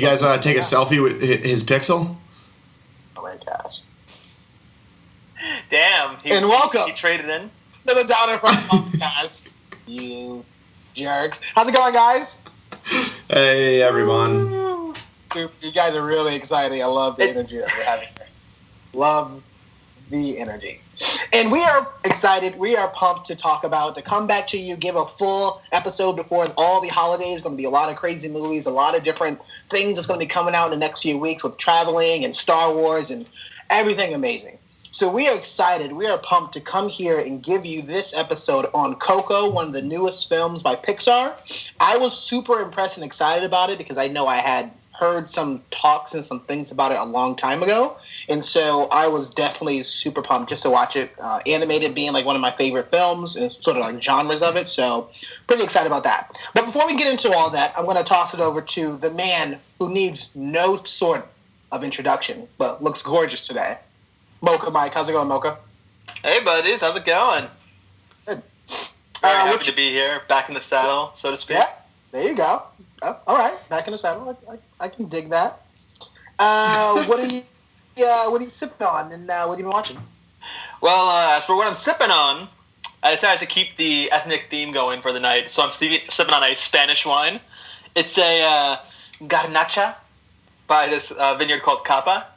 guys take a selfie with his pixel? Oh my gosh. Damn. And welcome. He traded in. To the Down in Front podcast. You jerks. How's it going, guys? Hey, everyone. Dude, you guys are really exciting. I love the energy that we're having here. Love the energy. And we are excited. We are pumped to come back to you, give a full episode before all the holidays. Going to be a lot of crazy movies, a lot of different things that's going to be coming out in the next few weeks with traveling and Star Wars and everything amazing. So we are excited. We are pumped to come here and give you this episode on Coco, one of the newest films by Pixar. I was super impressed and excited about it because I know I had heard some talks and some things about it a long time ago. And so I was definitely super pumped just to watch it. Animated being like one of my favorite films and sort of like genres of it. So pretty excited about that. But before we get into all that, I'm going to toss it over to the man who needs no sort of introduction, but looks gorgeous today. Mocha Mike. How's it going, Mocha? Hey, buddies. How's it going? Good. Very happy to be here, back in the saddle, so to speak. Yeah, there you go. Oh, all right, back in the saddle. I can dig that. What are you sipping on, and what have you been watching? Well, as for what I'm sipping on, I decided to keep the ethnic theme going for the night, so I'm sipping on a Spanish wine. It's a garnacha by this vineyard called Capa.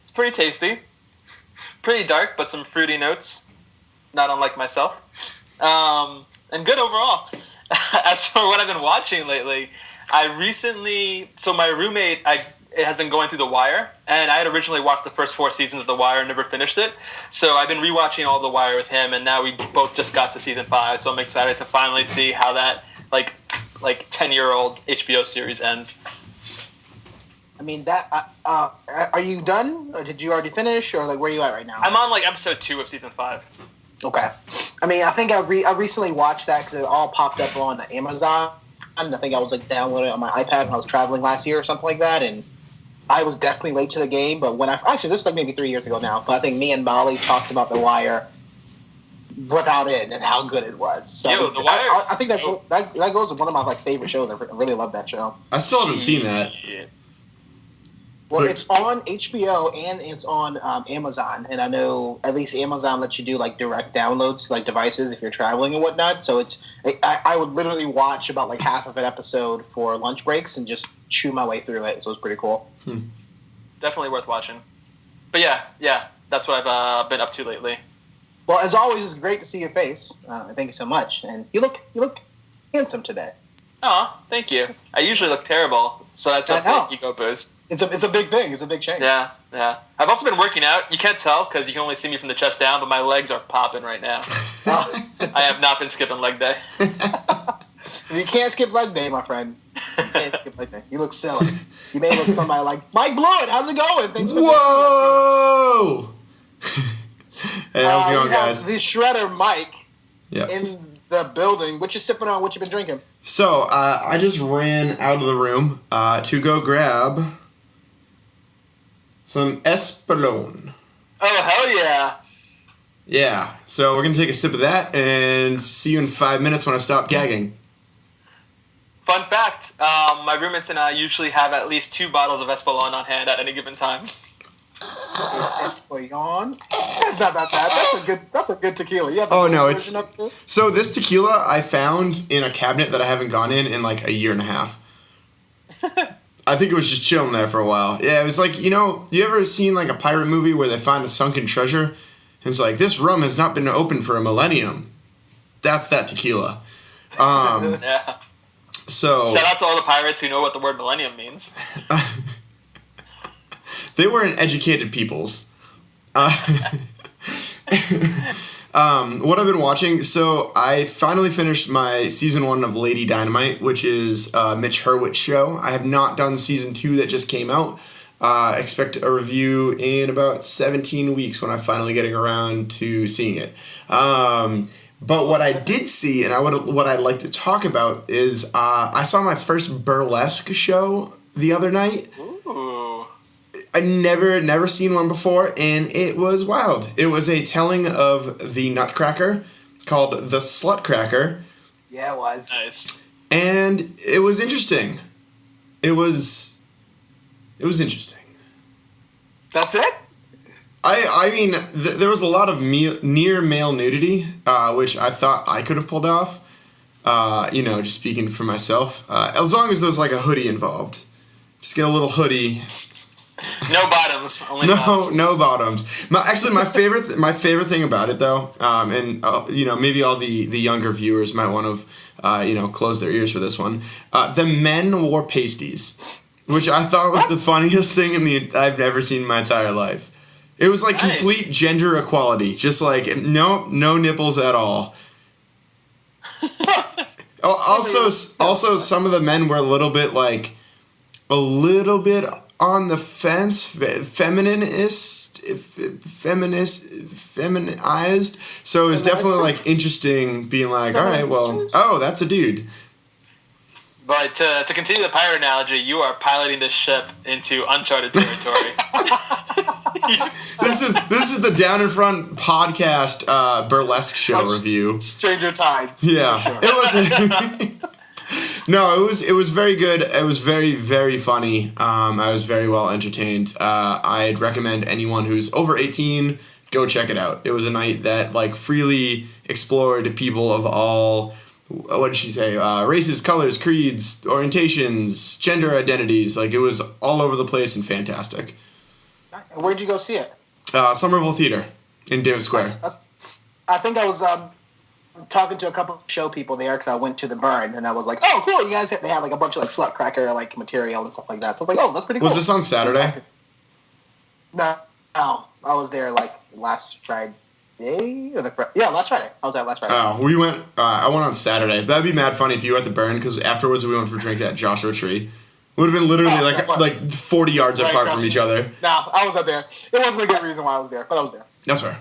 It's pretty tasty. Pretty dark, but some fruity notes, not unlike myself, and good overall. As for what I've been watching lately, my roommate, has been going through The Wire, and I had originally watched the first 4 seasons of The Wire and never finished it, so I've been rewatching all The Wire with him, and now we both just got to season 5, so I'm excited to finally see how that, like 10-year-old HBO series ends. I mean, that. Are you done? Or did you already finish? Or where are you at right now? I'm on episode 2 of season 5. Okay. I mean, I think I recently watched that because it all popped up on Amazon. I think I was downloading it on my iPad when I was traveling last year or something like that, and I was definitely late to the game. But when actually, this is maybe 3 years ago now. But I think me and Molly talked about The Wire without it and how good it was. So The Wire. I think that goes with one of my favorite shows. I really love that show. I still haven't seen that. Well, it's on HBO and it's on Amazon, and I know at least Amazon lets you do direct downloads to devices if you're traveling and whatnot. So I would literally watch about half of an episode for lunch breaks and just chew my way through it. So it's pretty cool. Definitely worth watching. But yeah, that's what I've been up to lately. Well, as always, it's great to see your face. Thank you so much, and you look handsome today. Oh, thank you. I usually look terrible, so that's a big ego boost. It's a big thing. It's a big change. Yeah. I've also been working out. You can't tell because you can only see me from the chest down, but my legs are popping right now. I have not been skipping leg day. You can't skip leg day, my friend. You can't skip leg day. You look silly. You may look somebody like Mike Blewett. How's it going? Thanks for Whoa! Hey, how's it going, guys? The shredder Mike Yep. in the building. What you sipping on? What you been drinking? So, I just ran out of the room to go grab some Espolón. Oh, hell yeah. Yeah, so we're going to take a sip of that and see you in 5 minutes when I stop gagging. Fun fact, my roommates and I usually have at least 2 bottles of Espolón on hand at any given time. Espolón? That's not that bad. That's a good tequila. So this tequila I found in a cabinet that I haven't gone in a year and a half. I think it was just chilling there for a while. Yeah, it was you ever seen a pirate movie where they find a sunken treasure? And it's this rum has not been opened for a millennium. That's that tequila. Yeah. So shout out to all the pirates who know what the word millennium means. They weren't educated peoples. What I've been watching, so I finally finished my season 1 of Lady Dynamite, which is Mitch Hurwitz's show. I have not done season 2 that just came out. Expect a review in about 17 weeks when I'm finally getting around to seeing it. But what I did see, and what I'd like to talk about is I saw my first burlesque show the other night. Ooh. I never seen one before, and it was wild. It was a telling of the Nutcracker called The Slutcracker. Yeah, it was. Nice. And it was interesting. It was It was interesting. That's it? I mean, there was a lot of near male nudity, which I thought I could have pulled off. Just speaking for myself. As long as there was like a hoodie involved. Just get a little hoodie. No bottoms, only tops. No bottoms. My favorite thing about it though, and maybe all the younger viewers might want to close their ears for this one. The men wore pasties, which I thought was the funniest thing I've ever seen in my entire life. It was like complete gender equality, just like no nipples at all. Also, some of the men were a little bit on the fence, feminized. So it was definitely like interesting being like, all right, well, oh, that's a dude. But to continue the pirate analogy, you are piloting this ship into uncharted territory. This is the Down in Front podcast burlesque show review. Stranger Tides. Yeah, sure. It was. No, it was very good. It was very, very funny. I was very well entertained. I'd recommend anyone who's over 18 go check it out. It was a night that like freely explored people of all. What did she say? Races, colors, creeds, orientations, gender identities. Like, it was all over the place and fantastic. Where'd you go see it? Somerville Theater in Davis Square. I think I was talking to a couple of show people there because I went to the Burn and I was like, oh, cool, you guys they had like a bunch of like slut cracker like material and stuff like that. So I was like, oh, that's pretty cool. Was this on Saturday? No, I was there like last Friday. Last Friday. I was there last Friday. Oh, we went. I went on Saturday. That'd be mad funny if you were at the Burn because afterwards we went for a drink at Joshua Tree. Would have been literally like 40 yards apart from each other. No, I was up there. It wasn't a good reason why I was there, but I was there. That's fair.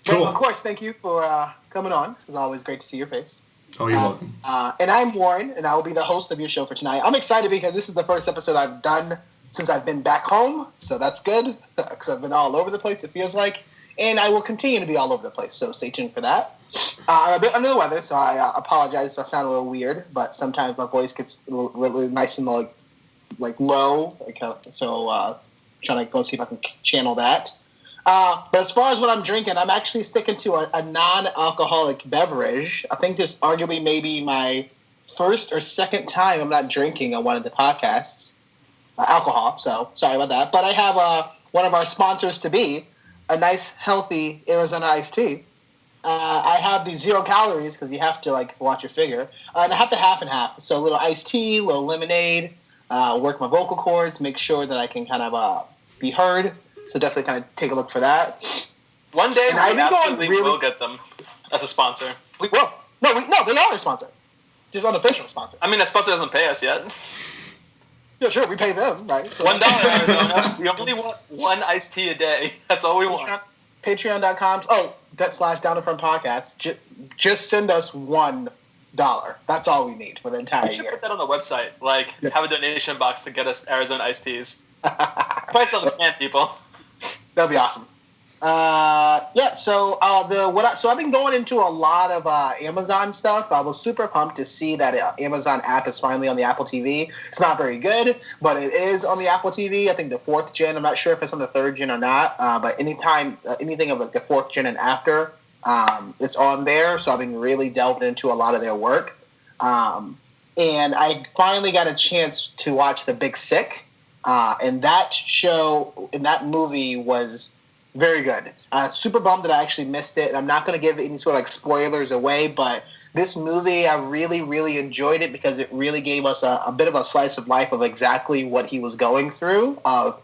Cool. But of course, thank you for coming on. It's always great to see your face. Oh, you're welcome. And I'm Warren, and I will be the host of your show for tonight. I'm excited because this is the first episode I've done since I've been back home, so that's good because I've been all over the place, it feels like. And I will continue to be all over the place, so stay tuned for that. I'm a bit under the weather, so I apologize if I sound a little weird, but sometimes my voice gets really nice and like low, so trying to go see if I can channel that. But as far as what I'm drinking, I'm actually sticking to a non-alcoholic beverage. I think this arguably may be my first or second time I'm not drinking on one of the podcasts. Alcohol, so sorry about that. But I have one of our sponsors to be, a nice, healthy Arizona iced tea. I have the 0 calories because you have to watch your figure. And I have the half and half. So a little iced tea, a little lemonade, work my vocal cords, make sure that I can kind of be heard. So definitely kind of take a look for that. One day we absolutely will get them as a sponsor. We will. No, they are a sponsor. Just unofficial sponsor. I mean, that sponsor doesn't pay us yet. Yeah, sure, we pay them, right? So $1, Arizona. We only want one iced tea a day. That's all we want. Patreon.com. /Down in Front Podcast. Just send us $1. That's all we need for the entire year. We should put that on the website. Have a donation box to get us Arizona iced teas. Price on the can, people. That'd be awesome. So I've been going into a lot of Amazon stuff. I was super pumped to see that Amazon app is finally on the Apple TV. It's not very good, but it is on the Apple TV. I think the 4th gen. I'm not sure if it's on the 3rd gen or not. But anytime anything of the 4th gen and after, it's on there. So I've been really delving into a lot of their work. And I finally got a chance to watch The Big Sick. And that show, and that movie was very good. Super bummed that I actually missed it. And I'm not going to give any sort of spoilers away, but this movie, I really, really enjoyed it because it really gave us a bit of a slice of life of exactly what he was going through of,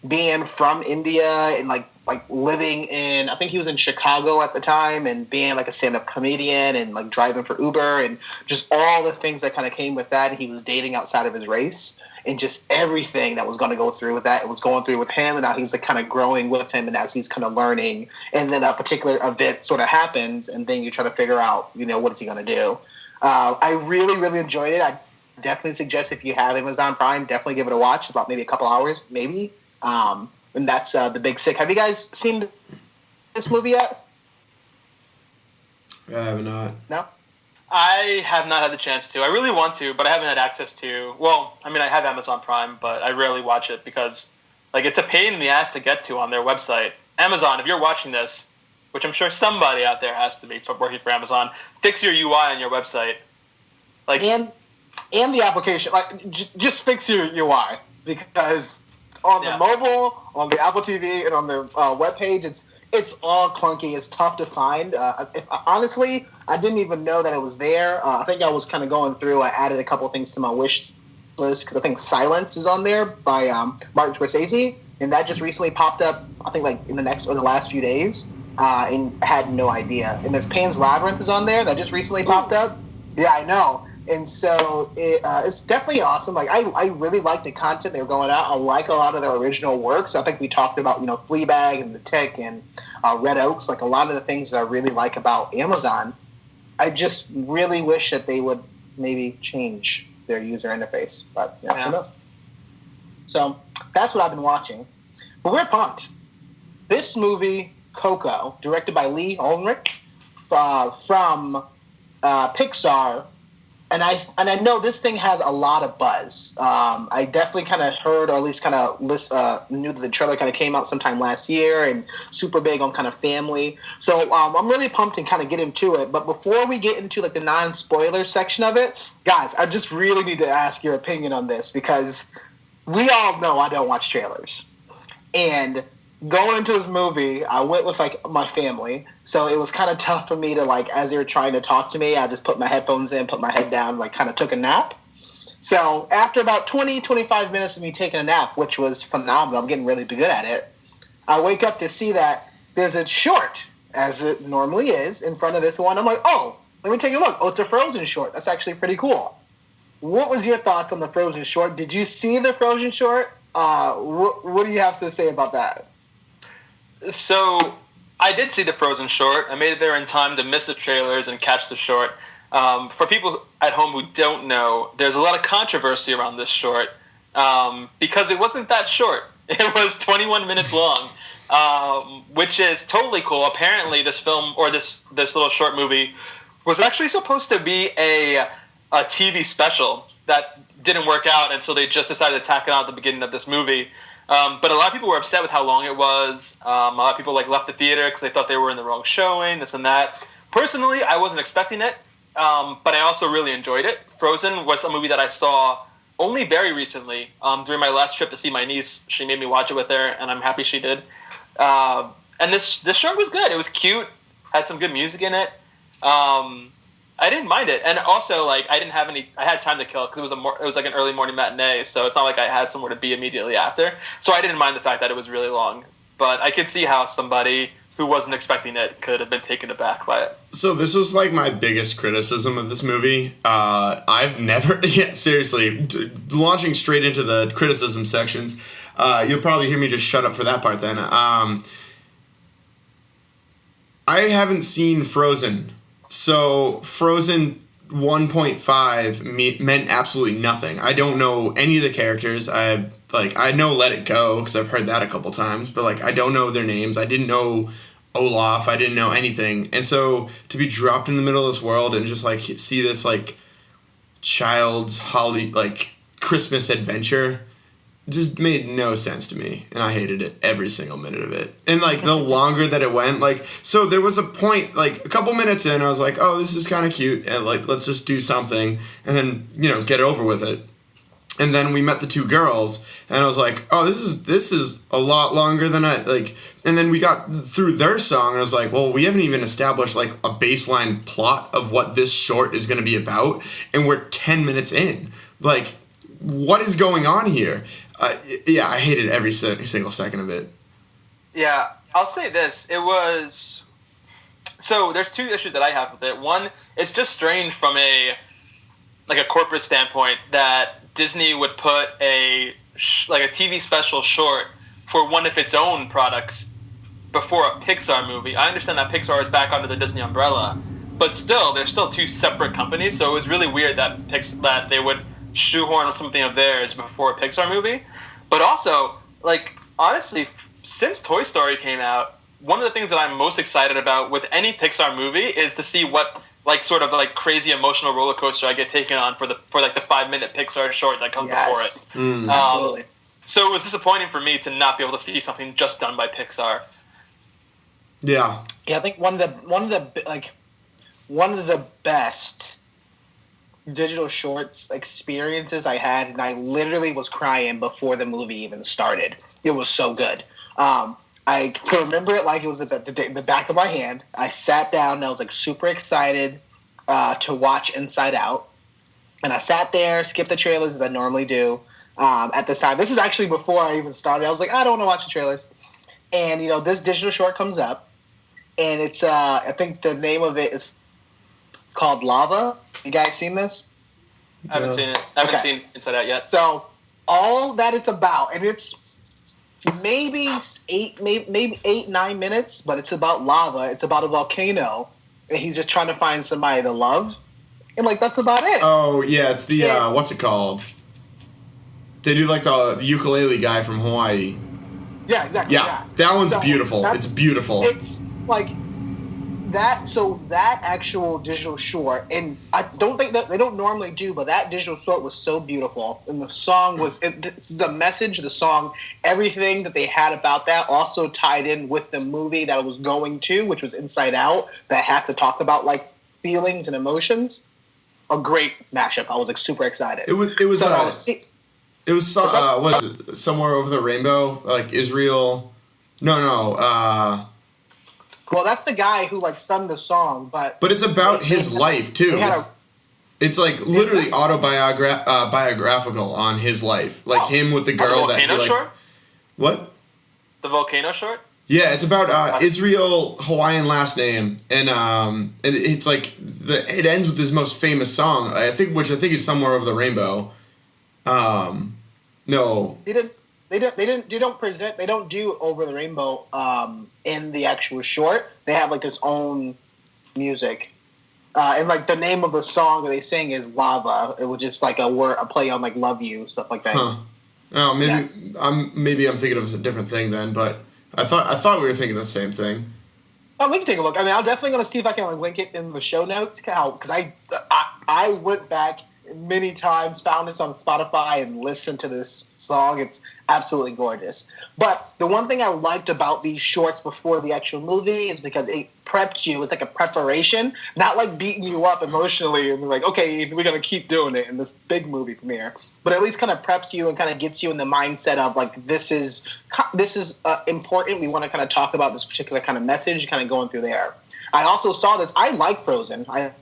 being from India and like living in, I think he was in Chicago at the time and being like a stand-up comedian and like driving for Uber and just all the things that kind of came with that. He was dating outside of his race. And just everything that was going to go through with that, it was going through with him, and now he's kind of growing with him, and as he's kind of learning, and then a particular event sort of happens, and then you try to figure out, what is he going to do. I really, really enjoyed it. I definitely suggest if you have Amazon Prime, definitely give it a watch. It's about maybe a couple hours, maybe. And that's The Big Sick. Have you guys seen this movie yet? I have not. No? I have not had the chance to. I really want to, but I haven't had access to. Well, I mean, I have Amazon Prime, but I rarely watch it because, like, it's a pain in the ass to get to on their website. Amazon, if you're watching this, which I'm sure somebody out there has to be working for Amazon, fix your UI on your website. Like, and the application, like, just fix your UI, because on the mobile, on the Apple TV, and on the webpage, it's all clunky. It's tough to find. Honestly, I didn't even know that it was there. I think I was kind of going through. I added a couple things to my wish list because I think Silence is on there by Martin Scorsese, and that just recently popped up. I think like in the last few days, and had no idea. And there's Pan's Labyrinth is on there that just recently popped up. Yeah, I know. And so it's definitely awesome. Like I really like the content they were going out. I like a lot of their original works. I think we talked about Fleabag and The Tick and Red Oaks. Like a lot of the things that I really like about Amazon. I just really wish that they would maybe change their user interface. But who knows? So that's what I've been watching. But we're pumped. This movie, Coco, directed by Lee Unkrich, from Pixar. And I know this thing has a lot of buzz. I definitely kind of heard, or at least kind of knew that the trailer kind of came out sometime last year, and super big on kind of family. So I'm really pumped and kind of get into it. But before we get into like the non-spoiler section of it, guys, I just really need to ask your opinion on this, because we all know I don't watch trailers. And going into this movie, I went with like my family, so it was kind of tough for me to, like, as they were trying to talk to me, I just put my headphones in, put my head down, like kind of took a nap. So after about 20-25 minutes of me taking a nap, which was phenomenal, I'm getting really good at it, I wake up to see that there's a short, as it normally is, in front of this one. I'm like, oh, let me take a look. Oh, it's a Frozen short. That's actually pretty cool. What was your thoughts on the Frozen short? Did you see the Frozen short? What do you have to say about that? So I did see the Frozen short. I made it there in time to miss the trailers and catch the short. For people at home who don't know, there's a lot of controversy around this short because it wasn't that short. It was 21 minutes long, which is totally cool. Apparently, this film, or this little short movie, was actually supposed to be a TV special that didn't work out, and so they just decided to tack it on at the beginning of this movie. But a lot of people were upset with how long it was. A lot of people left the theater because they thought they were in the wrong showing, this and that. Personally, I wasn't expecting it, but I also really enjoyed it. Frozen was a movie that I saw only very recently during my last trip to see my niece. She made me watch it with her, and I'm happy she did. And this short was good. It was cute, had some good music in it. I didn't mind it, and also I had time to kill because it was like an early morning matinee, so it's not like I had somewhere to be immediately after. So I didn't mind the fact that it was really long, but I could see how somebody who wasn't expecting it could have been taken aback by it. So this was like my biggest criticism of this movie. I've never, seriously, launching straight into the criticism sections. You'll probably hear me just shut up for that part then. I haven't seen Frozen. So Frozen 1.5 meant absolutely nothing. I don't know any of the characters. I know Let It Go because I've heard that a couple times, but I don't know their names. I didn't know Olaf. I didn't know anything. And so to be dropped in the middle of this world and just see this child's Christmas adventure just made no sense to me, and I hated it every single minute of it. And the longer that it went, so there was a point a couple minutes in, I was like, oh, this is kind of cute, and let's just do something, and then get over with it. And then we met the two girls, and I was like, oh, this is a lot longer than I And then we got through their song, and I was like, well, we haven't even established a baseline plot of what this short is going to be about, and we're 10 minutes in. What is going on here? Yeah, I hated every single second of it. Yeah, I'll say this. It was... So there's two issues that I have with it. One, it's just strange from a corporate standpoint that Disney would put a TV special short for one of its own products before a Pixar movie. I understand that Pixar is back under the Disney umbrella, but still, they're still two separate companies, so it was really weird that they would shoehorn something of theirs before a Pixar movie. But also, honestly, since Toy Story came out, one of the things that I'm most excited about with any Pixar movie is to see what like sort of like crazy emotional roller coaster I get taken on for like the 5-minute Pixar short that comes before it. Absolutely. So it was disappointing for me to not be able to see something just done by Pixar. Yeah. Yeah, I think one of the best digital shorts experiences I had, and I literally was crying before the movie even started. It was so good. I can remember it like it was at the back of my hand. I sat down and I was like super excited to watch Inside Out. And I sat there, skipped the trailers as I normally do at this time. This is actually before I even started. I was like, I don't want to watch the trailers. And, this digital short comes up. And it's, I think the name of it is called Lava. You guys seen this? I haven't seen it. I haven't seen Inside Out yet. So all that it's about, and it's maybe 8-9 minutes, but it's about lava. It's about a volcano, and he's just trying to find somebody to love. And, that's about it. Oh, yeah, it's the, what's it called? They do, the ukulele guy from Hawaii. Yeah, exactly. Yeah, that one's beautiful. It's beautiful. It's, that actual digital short, and I don't think that they don't normally do, but that digital short was so beautiful. And the song was, the message, the song, everything that they had about that also tied in with the movie that I was going to, which was Inside Out, that had to talk about, feelings and emotions. A great mashup. I was super excited. It was Somewhere Over the Rainbow, Israel. No. Well, that's the guy who sung the song, but it's about his life too. It's literally autobiographical on his life, him with the girl that. The volcano short. What? The volcano short. Yeah, it's about Israel, Hawaiian last name, and it's it ends with his most famous song, which I think is Somewhere Over the Rainbow. No. They don't do Over the Rainbow in the actual short. They have its own music. And the name of the song that they sing is Lava. It was just a play on love you, stuff like that. Huh. Oh, maybe I'm thinking of a different thing then, but I thought we were thinking the same thing. Oh, we can take a look. I mean, I'm definitely going to see if I can link it in the show notes, because I went back many times, found this on Spotify, and listened to this song. It's absolutely gorgeous. But the one thing I liked about these shorts before the actual movie is because it prepped you. It's a preparation, not beating you up emotionally and okay, we're going to keep doing it in this big movie premiere. But at least kind of preps you and kind of gets you in the mindset of this is important. We want to kind of talk about this particular kind of message, kind of going through there. I also saw this. I like Frozen. I've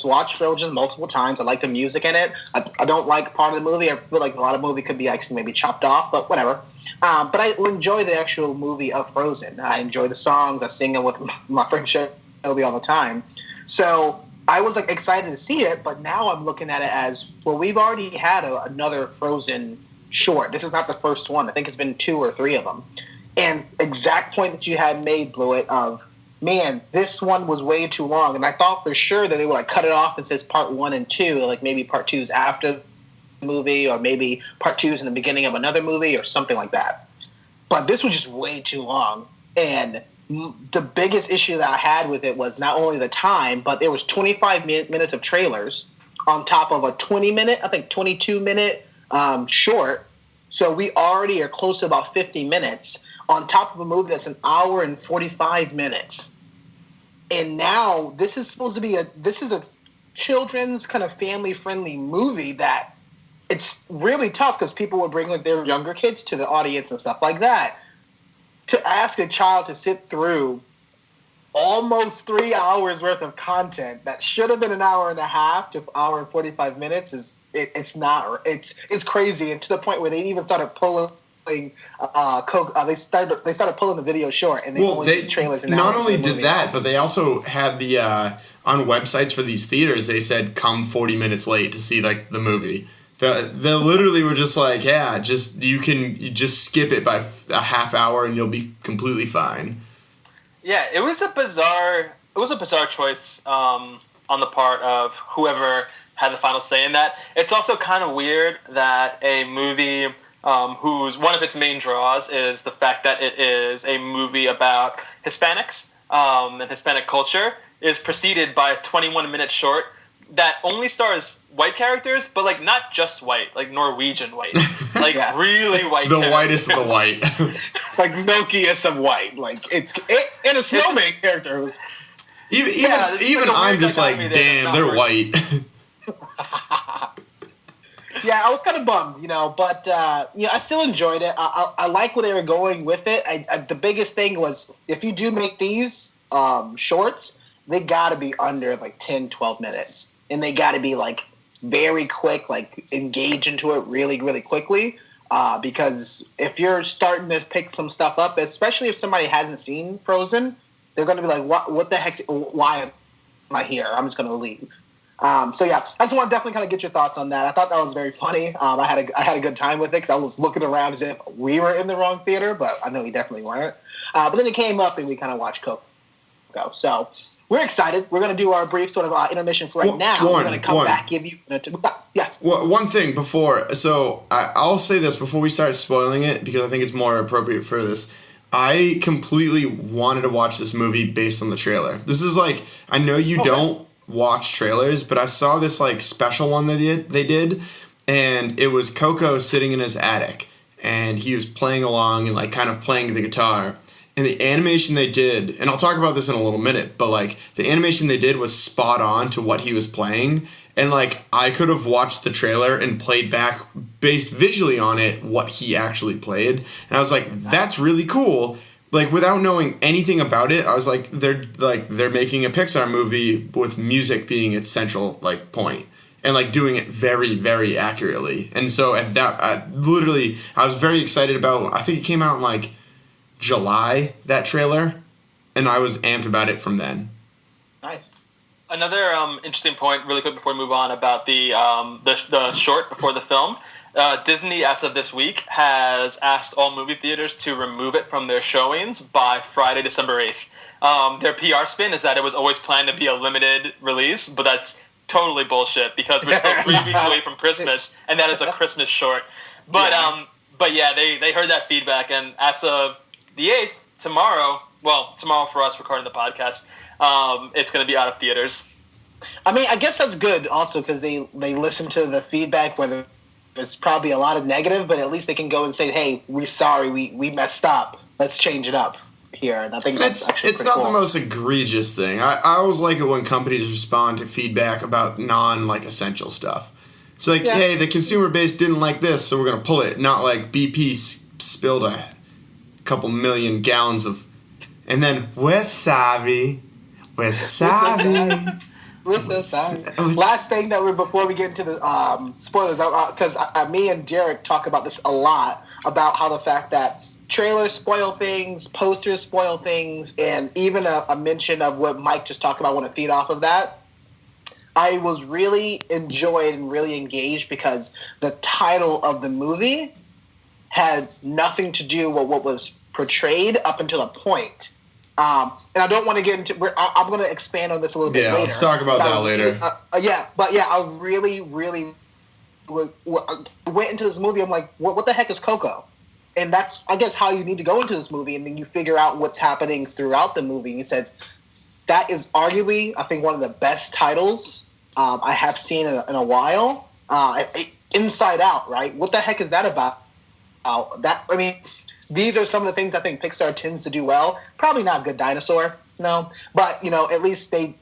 watched Frozen multiple times. I like the music in it. I don't like part of the movie. I feel like a lot of movie could be actually maybe chopped off, but whatever. But I enjoy the actual movie of Frozen. I enjoy the songs. I sing them with my friend Shelby all the time. So I was excited to see it, but now I'm looking at it as, well, we've already had another Frozen short. This is not the first one. I think it's been 2 or 3 of them. And exact point that you had made, Blewett, of, man, this one was way too long. And I thought for sure that they would cut it off and says part 1 and 2, maybe part 2's after the movie, or maybe part 2's in the beginning of another movie, or something like that. But this was just way too long. And the biggest issue that I had with it was not only the time, but there was 25 minutes of trailers on top of a 20-minute, I think 22-minute short. So we already are close to about 50 minutes on top of a movie that's an hour and 45 minutes. And now this is supposed to be a children's kind of family-friendly movie that it's really tough because people would bring their younger kids to the audience and stuff like that. To ask a child to sit through almost 3 hours worth of content that should have been an hour and a half to an hour and 45 minutes it's crazy, and to the point where they even started pulling they started pulling the video short, and they did trailers. And not only did that, but they also had the on websites for these theaters. They said come 40 minutes late to see the movie. They literally were just you can skip it by a half hour and you'll be completely fine. Yeah, it was a bizarre choice on the part of whoever had the final say in that. It's also kind of weird that a movie whose one of its main draws is the fact that it is a movie about Hispanics and Hispanic culture is preceded by a 21-minute short that only stars white characters, but like not just white, like Norwegian white, like really white. The whitest of the white, like milkiest of white. Like and a snowman character. Even I'm just like, damn, they're white. Yeah, I was kind of bummed, but I still enjoyed it. I like where they were going with it. The biggest thing was if you do make these shorts, they got to be under like 10, 12 minutes. And they got to be like very quick, like engage into it really, really quickly. Because if you're starting to pick some stuff up, especially if somebody hasn't seen Frozen, they're going to be like, what the heck? Why am I here? I'm just going to leave. I just want to definitely kind of get your thoughts on that. I thought that was very funny. I had a good time with it because I was looking around as if we were in the wrong theater, but I know we definitely weren't. But then it came up and we kind of watched Coco. So we're excited. We're going to do our brief sort of intermission for right now. We're going to come back, give you... Yes. One thing before... So I'll say this before we start spoiling it because I think it's more appropriate for this. I completely wanted to watch this movie based on the trailer. This is like... I know you don't watch trailers, but I saw this like special one that they did, and it was Coco sitting in his attic, and he was playing along and like kind of playing the guitar. And the animation they did, and I'll talk about this in a little minute, but like the animation they did was spot on to what he was playing. And like I could have watched the trailer and played back based visually on it what he actually played. And I was like, that's really cool. Like without knowing anything about it, I was like, they're making a Pixar movie with music being its central like point. And like doing it very, very accurately. And so at that, I was very excited about. I think it came out in like July, that trailer, and I was amped about it from then. Nice. Another interesting point, really quick before we move on, about the short before the film. Disney, as of this week, has asked all movie theaters to remove it from their showings by Friday, December 8th. Their PR spin is that it was always planned to be a limited release, but that's totally bullshit because we're still 3 weeks away from Christmas, and that is a Christmas short. But they heard that feedback, and as of the 8th, tomorrow for us recording the podcast, it's going to be out of theaters. I mean, I guess that's good also because they listen to the feedback, whether it's probably a lot of negative, but at least they can go and say, hey, we're sorry, we messed up. Let's change it up here. And I think it's not cool. The most egregious thing. I always like it when companies respond to feedback about essential stuff. It's like, hey, the consumer base didn't like this, so we're going to pull it. Not like BP spilled a couple million gallons of... And then, we're sorry. We're sorry. We're so sorry. Last thing before we get into the spoilers, because me and Derek talk about this a lot, about how the fact that trailers spoil things, posters spoil things, and even a mention of what Mike just talked about. I want to feed off of that. I was really enjoyed and really engaged because the title of the movie had nothing to do with what was portrayed up until a point. And I don't want to get into... I'm going to expand on this a little bit later. Yeah, let's talk about that later. I really, really went into this movie. I'm like, what the heck is Coco? And that's, I guess, how you need to go into this movie. And then you figure out what's happening throughout the movie. And he says, that is arguably, I think, one of the best titles I have seen in a while. Inside Out, right? What the heck is that about? These are some of the things I think Pixar tends to do well. Probably not Good Dinosaur, no. But, at least they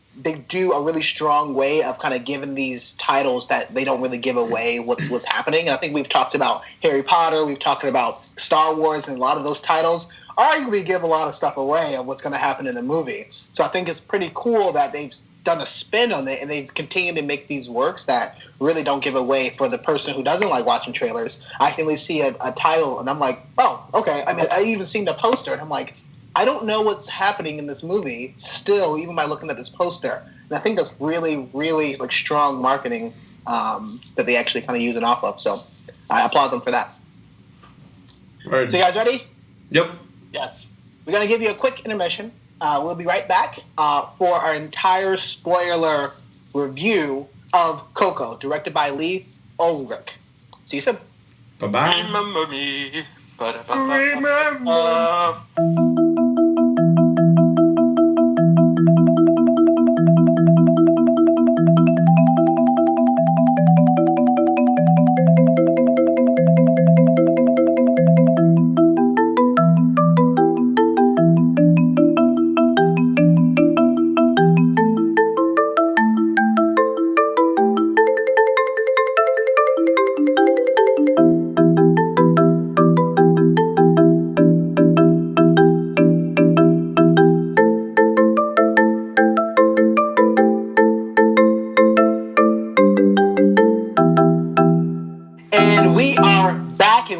do a really strong way of kind of giving these titles that they don't really give away what's happening. And I think we've talked about Harry Potter, we've talked about Star Wars, and a lot of those titles arguably give a lot of stuff away of what's going to happen in the movie. So I think it's pretty cool that they've done a spin on it, and they continue to make these works that really don't give away for the person who doesn't like watching trailers. I can at least see a title, and I'm like, oh, okay. I mean, I even seen the poster, and I'm like, I don't know what's happening in this movie still, even by looking at this poster. And I think that's really, really like strong marketing that they actually kind of use it off of. So I applaud them for that. Word. So you guys ready? Yep. Yes. We're going to give you a quick intermission. We'll be right back for our entire spoiler review of Coco, directed by Lee Ulrich. See you soon. Bye-bye. Remember me. Remember.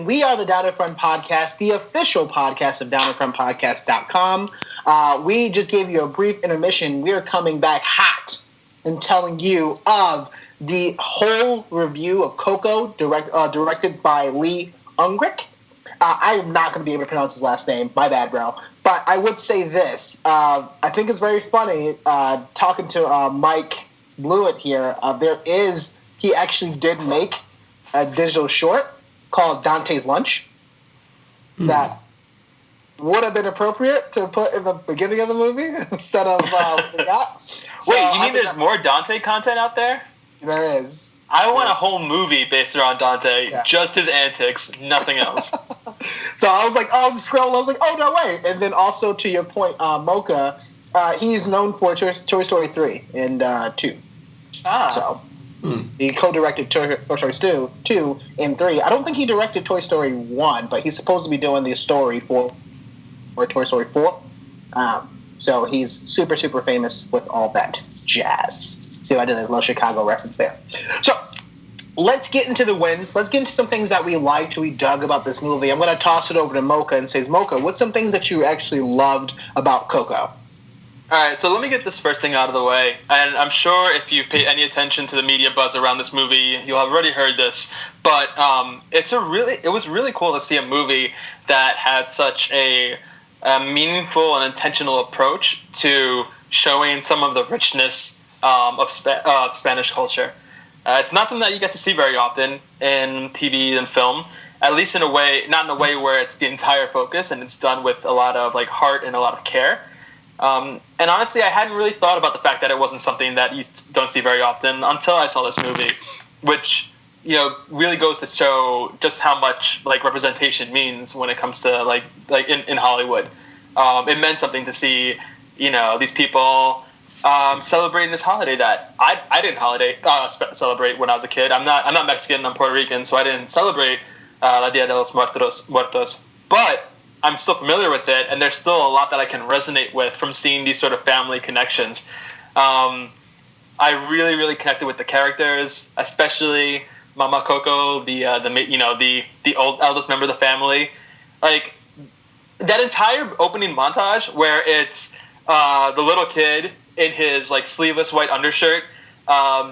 again, we are the Down in Front Podcast, the official podcast of downinfrontpodcast.com. We just gave you a brief intermission. We are coming back hot and telling you of the whole review of Coco, directed by Unkrich. I am not going to be able to pronounce his last name. My bad, bro. But I would say this. I think it's very funny talking to Mike Blewett here. He actually did make a digital short called Dante's Lunch that would have been appropriate to put in the beginning of the movie instead of what we got. Wait, you mean there's more Dante content out there? There is. I want a whole movie based around Dante, just his antics, nothing else. So I was like, just scroll. I was like, no way. And then also to your point, Mocha, he's known for Toy Story 3 and 2. So he co-directed Toy Story 2 and 3. I don't think he directed Toy Story 1, but he's supposed to be doing the story for Toy Story 4. So he's super, super famous with all that jazz. See, I did a little Chicago reference there. So let's get into the wins. Let's get into some things that we liked, we dug about this movie. I'm going to toss it over to Mocha and say, Mocha, what's some things that you actually loved about Coco? All right, so let me get this first thing out of the way. And I'm sure if you've paid any attention to the media buzz around this movie, you'll have already heard this. But it was really cool to see a movie that had such a meaningful and intentional approach to showing some of the richness of Spanish culture. It's not something that you get to see very often in TV and film, at least in a way, not in a way where it's the entire focus and it's done with a lot of like heart and a lot of care. And honestly, I hadn't really thought about the fact that it wasn't something that you don't see very often until I saw this movie, which really goes to show just how much like representation means when it comes to like in Hollywood. It meant something to see these people celebrating this holiday that I didn't celebrate when I was a kid. I'm not Mexican. I'm Puerto Rican, so I didn't celebrate La Dia de los Muertos. But I'm still familiar with it, and there's still a lot that I can resonate with from seeing these sort of family connections. I really, really connected with the characters, especially Mama Coco, the old eldest member of the family. Like that entire opening montage where it's the little kid in his like sleeveless white undershirt,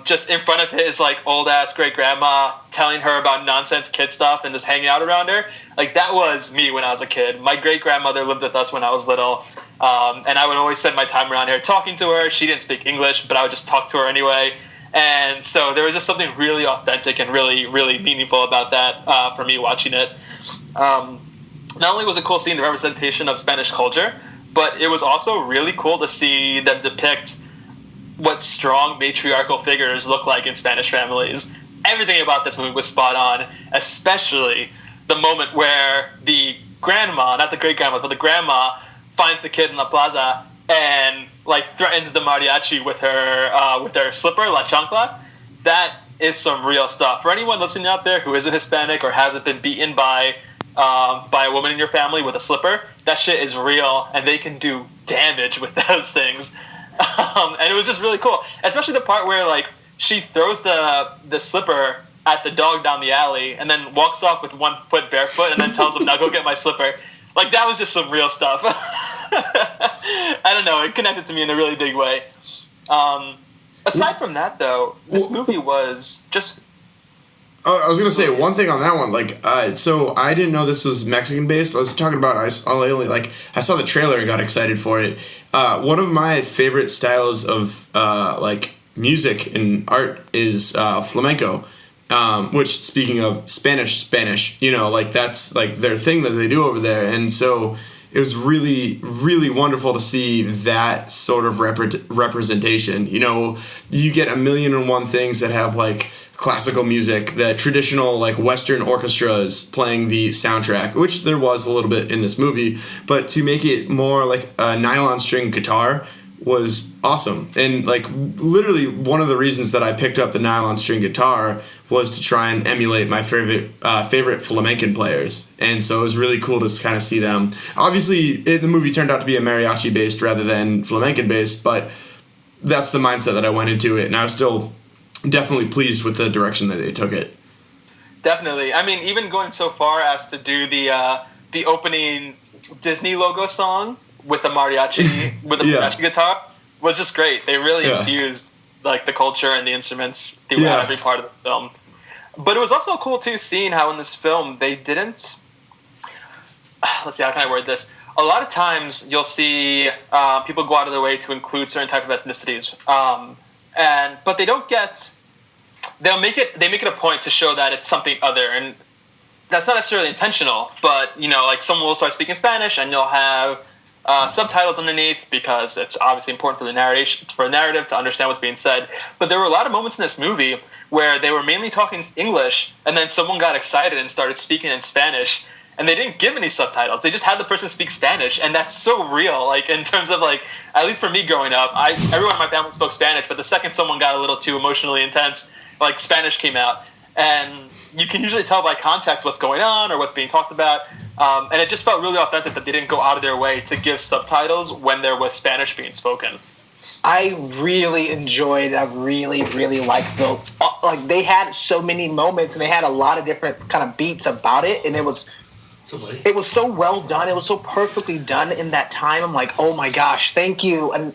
just in front of his like old ass great grandma, telling her about nonsense kid stuff and just hanging out around her. Like that was me when I was a kid. My great grandmother lived with us when I was little, and I would always spend my time around here talking to her. She didn't speak English, but I would just talk to her anyway. And so there was just something really authentic and really, really meaningful about that for me watching it. Not only was it cool seeing the representation of Spanish culture, but it was also really cool to see them depict what strong matriarchal figures look like in Spanish families. Everything about this movie was spot on, especially the moment where the grandma, not the great-grandma, but the grandma finds the kid in the plaza and like threatens the mariachi with her slipper, la chancla. That is some real stuff. For anyone listening out there who isn't Hispanic or hasn't been beaten by a woman in your family with a slipper, that shit is real, and they can do damage with those things. And it was just really cool, especially the part where like she throws the slipper at the dog down the alley and then walks off with one foot barefoot and then tells him, now go get my slipper. Like that was just some real stuff. I don't know, it connected to me in a really big way. Aside from that though, this movie was just... I was gonna say one thing on that one, like, so I didn't know this was Mexican based. I was talking about I saw the trailer and got excited for it. One of my favorite styles of like music and art is flamenco, which, speaking of Spanish, like that's like their thing that they do over there, and so it was really, really wonderful to see that sort of representation. You get a million and one things that have like classical music, the traditional like Western orchestras playing the soundtrack, which there was a little bit in this movie, but to make it more like a nylon string guitar was awesome. And like literally one of the reasons that I picked up the nylon string guitar was to try and emulate my favorite flamencan players. And so it was really cool to kind of see them. Obviously, the movie turned out to be a mariachi based rather than flamencan based, but that's the mindset that I went into it, and I was still definitely pleased with the direction that they took it. Definitely. I mean, even going so far as to do the opening Disney logo song with the mariachi mariachi guitar was just great. They really infused like the culture and the instruments throughout every part of the film. But it was also cool too seeing how in this film they didn't. Let's see, how can I word this? A lot of times you'll see people go out of their way to include certain type of ethnicities, but they don't get. They make it a point to show that it's something other, and that's not necessarily intentional. But like someone will start speaking Spanish, and you'll have subtitles underneath because it's obviously important for the narrative to understand what's being said. But there were a lot of moments in this movie where they were mainly talking English, and then someone got excited and started speaking in Spanish. And they didn't give any subtitles. They just had the person speak Spanish, and that's so real. Like in terms of like, at least for me growing up, everyone in my family spoke Spanish. But the second someone got a little too emotionally intense, like Spanish came out, and you can usually tell by context what's going on or what's being talked about. And it just felt really authentic that they didn't go out of their way to give subtitles when there was Spanish being spoken. I really enjoyed. I really, really liked those. Like they had so many moments, and they had a lot of different kind of beats about it, and it was so well done. It was so perfectly done in that time. I'm like, oh my gosh, thank you. And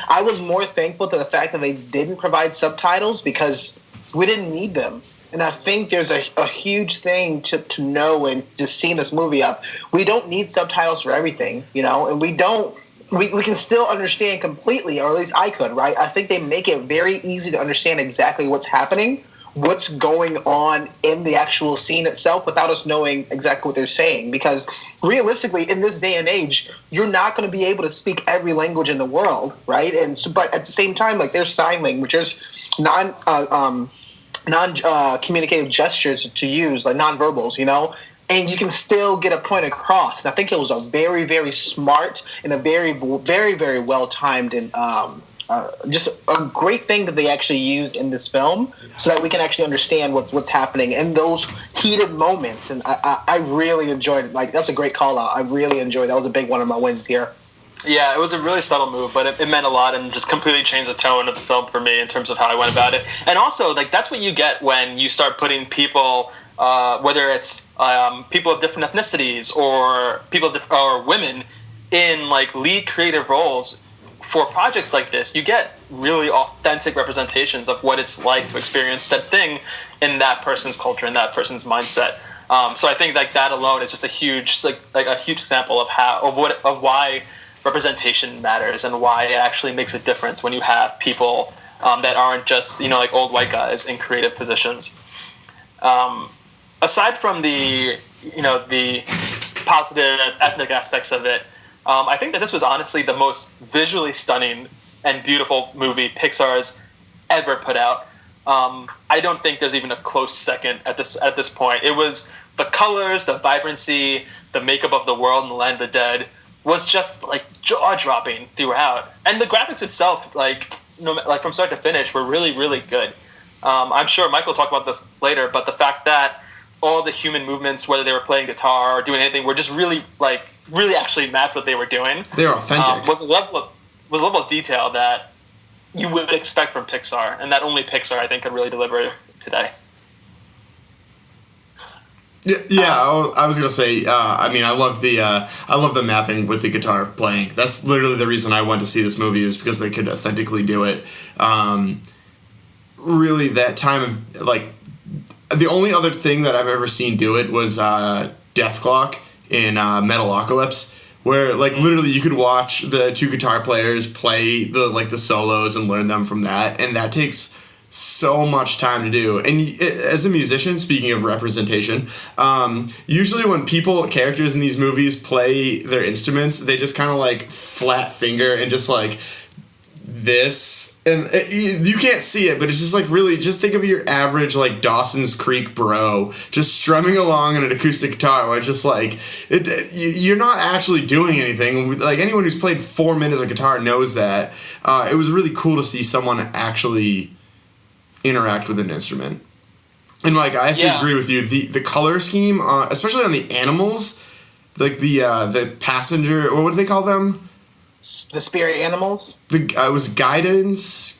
I was more thankful to the fact that they didn't provide subtitles because we didn't need them. And I think there's a huge thing to know and just seeing this movie up. We don't need subtitles for everything, and we can still understand completely, or at least I could, right? I think they make it very easy to understand exactly what's happening, what's going on in the actual scene itself without us knowing exactly what they're saying. Because realistically, in this day and age, you're not going to be able to speak every language in the world, right? And so, but at the same time, like there's sign language, there's non-communicative gestures to use, like non-verbals, and you can still get a point across. And I think it was a very, very smart and a very, very, very well-timed and just a great thing that they actually used in this film so that we can actually understand what's happening in those heated moments. And I really enjoyed it. Like, that's a great call-out. I really enjoyed it. That was a big one of my wins here. Yeah, it was a really subtle move, but it meant a lot and just completely changed the tone of the film for me in terms of how I went about it. And also, like, that's what you get when you start putting people, whether it's people of different ethnicities or or women in, like, lead creative roles for projects like this. You get really authentic representations of what it's like to experience said thing in that person's culture, in that person's mindset. So I think like that alone is just a huge, like a huge example of why representation matters and why it actually makes a difference when you have people that aren't just like old white guys in creative positions. Aside from the positive ethnic aspects of it, I think that this was honestly the most visually stunning and beautiful movie Pixar's ever put out. I don't think there's even a close second at this point. It was the colors, the vibrancy, the makeup of the world in the Land of the Dead was just like jaw-dropping throughout, and the graphics itself, like from start to finish, were really, really good. I'm sure Michael will talk about this later, but the fact that all the human movements, whether they were playing guitar or doing anything, were just really actually matched what they were doing. They were authentic. Was a level of detail that you would expect from Pixar, and that only Pixar, I think, could really deliver today. Yeah, I was gonna say. I love the mapping with the guitar playing. That's literally the reason I went to see this movie, is because they could authentically do it. Really, that time of like, the only other thing that I've ever seen do it was Death Clock in Metalocalypse, where like literally you could watch the two guitar players play the solos and learn them from that, and that takes so much time to do. And as a musician, speaking of representation, usually when characters in these movies play their instruments, they just kind of like flat finger and just like this, and you can't see it, but it's just like really, just think of your average like Dawson's Creek bro just strumming along on an acoustic guitar, where it's just like you're not actually doing anything. Like anyone who's played 4 minutes of guitar knows that. It was really cool to see someone actually interact with an instrument. And like, I have to agree with you, the color scheme, especially on the animals, like the passenger, or what do they call them? The spirit animals? It was guiders.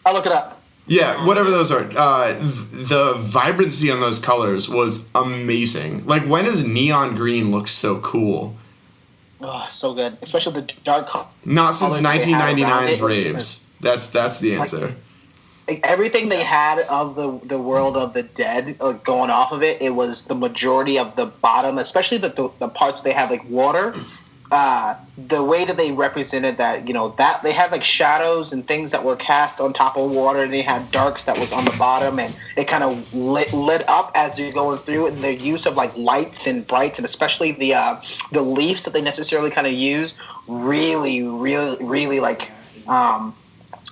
I'll look it up. Yeah, whatever those are. The vibrancy on those colors was amazing. Like, when has neon green looked so cool? Oh, so good, especially the dark colors. Not since they had around 1999's it. raves. That's the answer. Like, everything they had of the world of the dead going off of it, it was the majority of the bottom, especially the parts they had like water. The way that they represented that, that they had like shadows and things that were cast on top of water, and they had darks that was on the bottom, and it kind of lit up as you're going through. And the use of like lights and brights, and especially the leaves that they necessarily kind of use, really, really, really like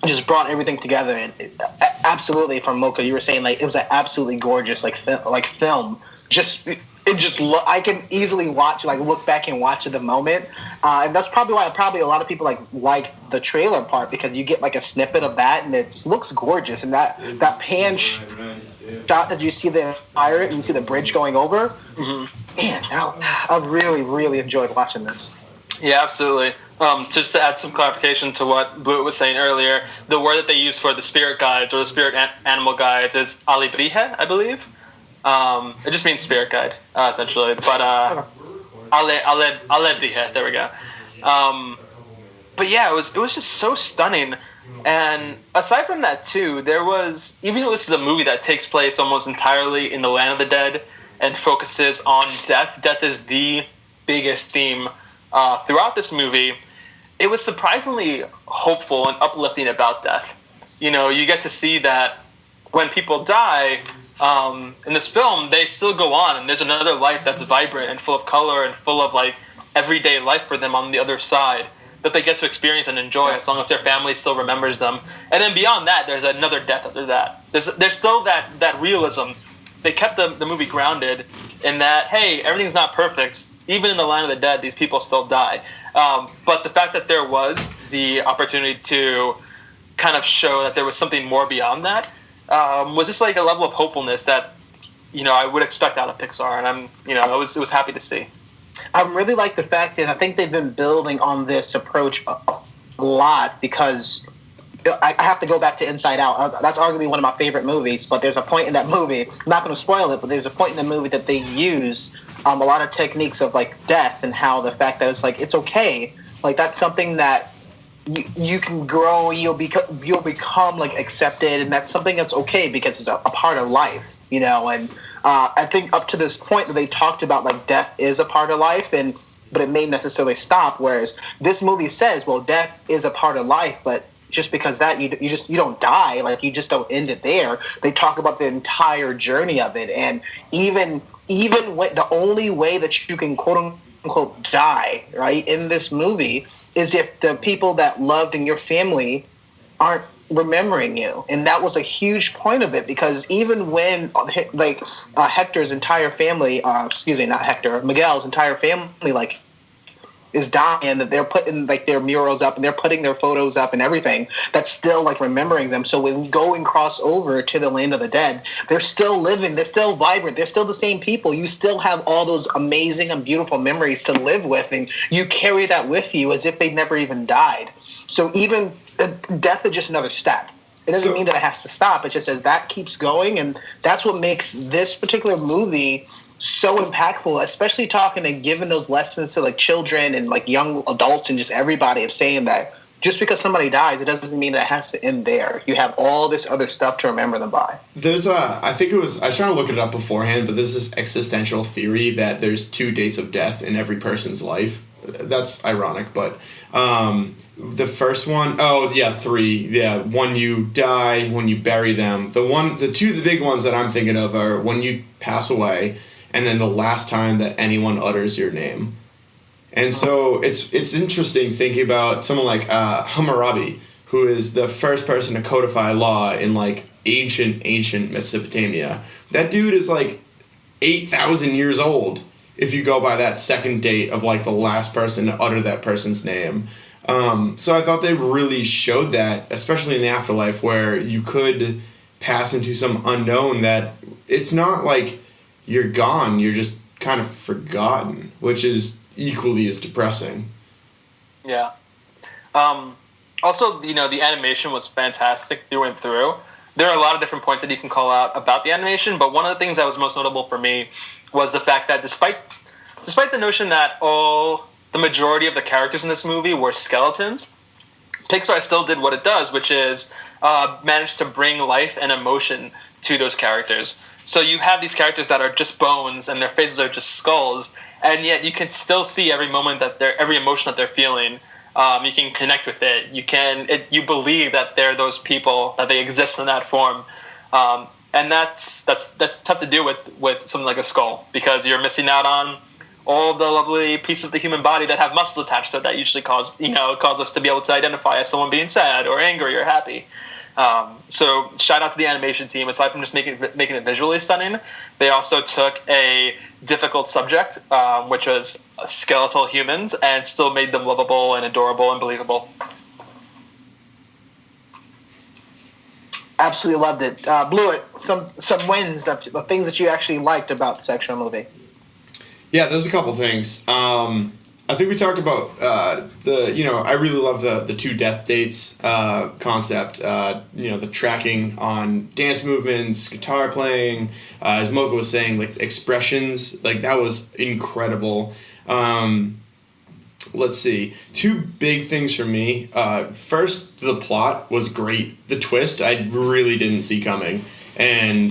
just brought everything together. And absolutely, from Mocha, you were saying like it was an absolutely gorgeous film. I can easily watch, like, look back and watch at the moment, and that's probably why a lot of people like the trailer part, because you get like a snippet of that, and it looks gorgeous. And that pan shot that you see the fire and you see the bridge going over. Mm-hmm. Man, I really, really enjoyed watching this. Yeah, absolutely. Just to add some clarification to what Blue was saying earlier, the word that they use for the spirit guides or the spirit animal guides is alibrije, I believe. It just means spirit guide, essentially. But alebrije, there we go. But yeah, it was just so stunning. And aside from that too, there was, even though this is a movie that takes place almost entirely in the land of the dead and focuses on death. Death is the biggest theme throughout this movie. It was surprisingly hopeful and uplifting about death. You get to see that when people die, in this film, they still go on, and there's another life that's vibrant and full of color and full of like everyday life for them on the other side that they get to experience and enjoy as long as their family still remembers them. And then beyond that, there's another death after that. There's still that realism. They kept the movie grounded in that, hey, everything's not perfect. Even in the land of the dead, these people still die. But the fact that there was the opportunity to kind of show that there was something more beyond that was just like a level of hopefulness that I would expect out of Pixar, and I was happy to see. I really like the fact that I think they've been building on this approach a lot, because I have to go back to Inside Out. That's arguably one of my favorite movies, but there's a point in that movie, I'm not going to spoil it, but there's a point in the movie that they use a lot of techniques of like death, and how the fact that it's like it's okay, like that's something that you can grow, you'll become like accepted, and that's something that's okay because it's a part of life, and I think up to this point that they talked about like death is a part of life, but it may necessarily stop, whereas this movie says, well, death is a part of life, but just because that you don't die, like you just don't end it there. They talk about the entire journey of it, and even when the only way that you can quote unquote die, right, in this movie is if the people that loved in your family aren't remembering you. And that was a huge point of it, because even when Hector's entire family, not Hector, Miguel's entire family is dying, that they're putting like their murals up and they're putting their photos up and everything, that's still like remembering them. So when you go and cross over to the land of the dead, they're still living, they're still vibrant, they're still the same people. You still have all those amazing and beautiful memories to live with, and you carry that with you as if they never even died. So even death is just another step. It doesn't mean that it has to stop. It just says that keeps going, and that's what makes this particular movie so impactful, especially talking and giving those lessons to like children and like young adults and just everybody, of saying that just because somebody dies, it doesn't mean that it has to end there. You have all this other stuff to remember them by. There's I was trying to look it up beforehand, but there's this existential theory that there's 2 dates of death in every person's life. That's ironic, but the first one, 3. Yeah, when you die, when you bury them. The 2 big ones that I'm thinking of are when you pass away, and then the last time that anyone utters your name. And so it's interesting thinking about someone like Hammurabi, who is the first person to codify law in like ancient Mesopotamia. That dude is like 8,000 years old if you go by that second date of like the last person to utter that person's name. So I thought they really showed that, especially in the afterlife, where you could pass into some unknown that it's not like you're gone, you're just kind of forgotten, which is equally as depressing. Yeah. Also, the animation was fantastic through and through. there are a lot of different points that you can call out about the animation, but one of the things that was most notable for me was the fact that despite the notion that the majority of the characters in this movie were skeletons, Pixar still did what it does, which is managed to bring life and emotion to those characters. So you have these characters that are just bones and their faces are just skulls, and yet you can still see every emotion that they're feeling. You can connect with it. You believe that they're those people, that they exist in that form, and that's tough to do with something like a skull, because you're missing out on all the lovely pieces of the human body that have muscles attached to it that usually cause us to be able to identify as someone being sad or angry or happy. So shout out to the animation team. Aside from just making it visually stunning, they also took a difficult subject, which was skeletal humans, and still made them lovable and adorable and believable. Absolutely loved it. Blewett, some wins of things that you actually liked about this extra movie. Yeah, there's a couple things. I think we talked about I really love the two death dates concept. The tracking on dance movements, guitar playing, as Mocha was saying, like expressions, like that was incredible. Let's see, two big things for me. First, the plot was great. The twist I really didn't see coming. And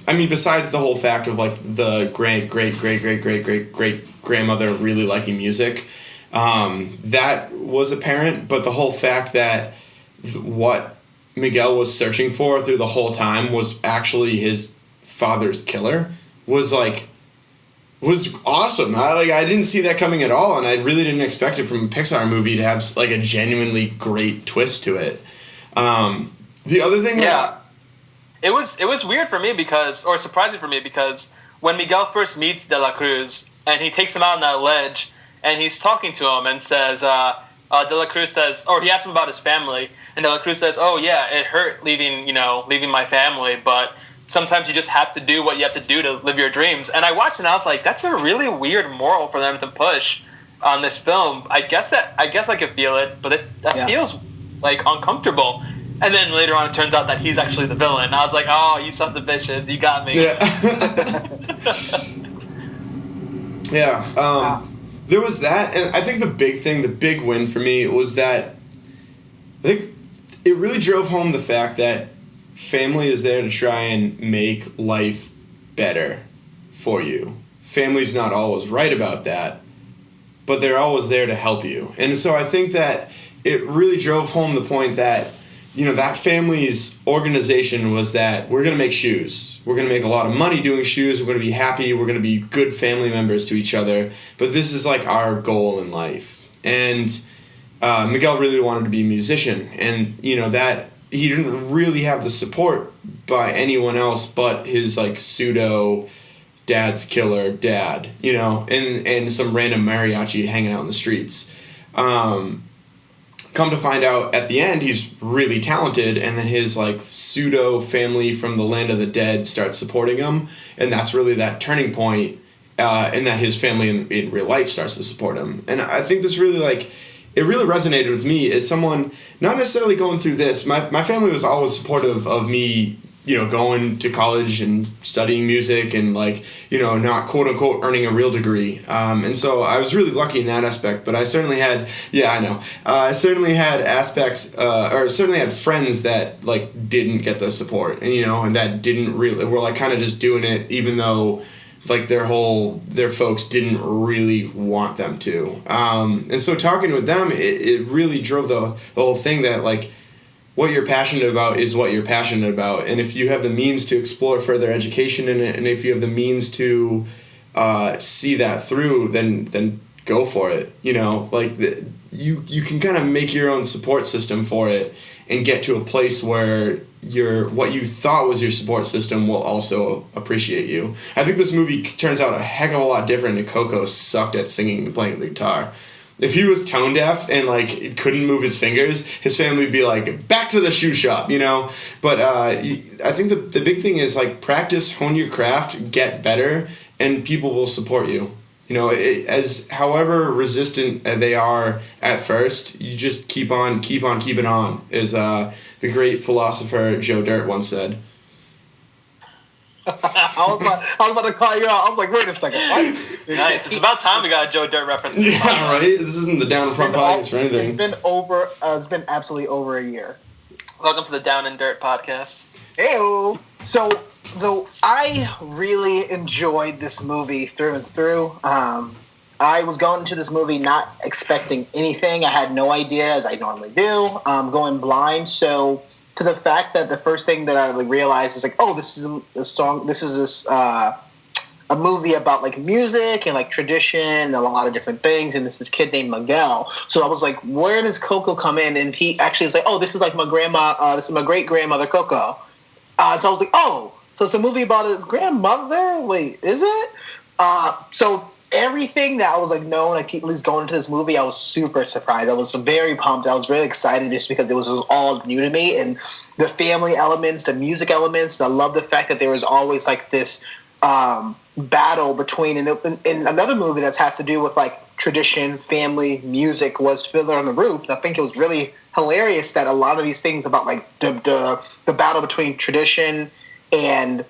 besides the whole fact of like the great grandmother really liking music, that was apparent. But the whole fact that what Miguel was searching for through the whole time was actually his father's killer was awesome. I didn't see that coming at all, and I really didn't expect it from a Pixar movie to have like a genuinely great twist to it. The other thing, It was weird for me surprising for me because when Miguel first meets De La Cruz and he takes him out on that ledge and he's talking to him and says, De La Cruz says, or he asks him about his family, and De La Cruz says, oh yeah, it hurt leaving my family, but sometimes you just have to do what you have to do to live your dreams. And I watched it and I was like, that's a really weird moral for them to push on this film. I guess I could feel it, but that feels like uncomfortable. And then later on, it turns out that he's actually the villain. I was like, "Oh, you sons of bitches, you got me." Yeah. There was that, and I think the big win for me was that I think it really drove home the fact that family is there to try and make life better for you. Family's not always right about that, but they're always there to help you. And so I think that it really drove home the point that that family's organization was that we're going to make shoes. We're going to make a lot of money doing shoes. We're going to be happy. We're going to be good family members to each other. But this is like our goal in life. And Miguel really wanted to be a musician. And, that he didn't really have the support by anyone else but his like pseudo dad's killer dad, and some random mariachi hanging out in the streets. Come to find out at the end he's really talented, and then his like pseudo family from the land of the dead starts supporting him, and that's really that turning point, and that his family in real life starts to support him. And I think this really it really resonated with me as someone not necessarily going through this. My family was always supportive of me, going to college and studying music and not quote unquote earning a real degree. And so I was really lucky in that aspect, but I certainly had, I certainly had aspects, or certainly had friends that didn't get the support and that didn't really, were kind of just doing it even though their folks didn't really want them to. And so talking with them, it really drove the whole thing that what you're passionate about is what you're passionate about. And if you have the means to explore further education in it, and if you have the means to see that through, then go for it. You can kind of make your own support system for it and get to a place where what you thought was your support system will also appreciate you. I think this movie turns out a heck of a lot different if Coco sucked at singing and playing the guitar. If he was tone deaf and couldn't move his fingers, his family would be back to the shoe shop, But I think the big thing is practice, hone your craft, get better, and people will support you. as however resistant they are at first, you just keep on keeping on, as the great philosopher Joe Dirt once said. I was about to call you out. I was like, wait a second. What? Nice. It's about time we got a Joe Dirt reference. Yeah, right? This isn't the Down in Front podcast or anything. It's been absolutely over a year. Welcome to the Down and Dirt podcast. Heyo. So, though I really enjoyed this movie through and through. I was going into this movie not expecting anything. I had no idea, as I normally do, going blind. So, to the fact that the first thing that I realized is like, oh, this is a song. This is a movie about like music and like tradition and a lot of different things. And this kid named Miguel. So I was like, where does Coco come in? And he actually was like, oh, this is like my grandma. This is my great grandmother Coco. So I was like, oh, so it's a movie about his grandmother. Wait, is it? So everything that I was like known, like at least going into this movie, I was super surprised. I was very pumped. I was really excited just because it was all new to me, and the family elements, the music elements. I love the fact that there was always like this battle between in another movie that has to do with like tradition, family, music was Fiddler on the Roof. And I think it was really hilarious that a lot of these things about like the battle between tradition and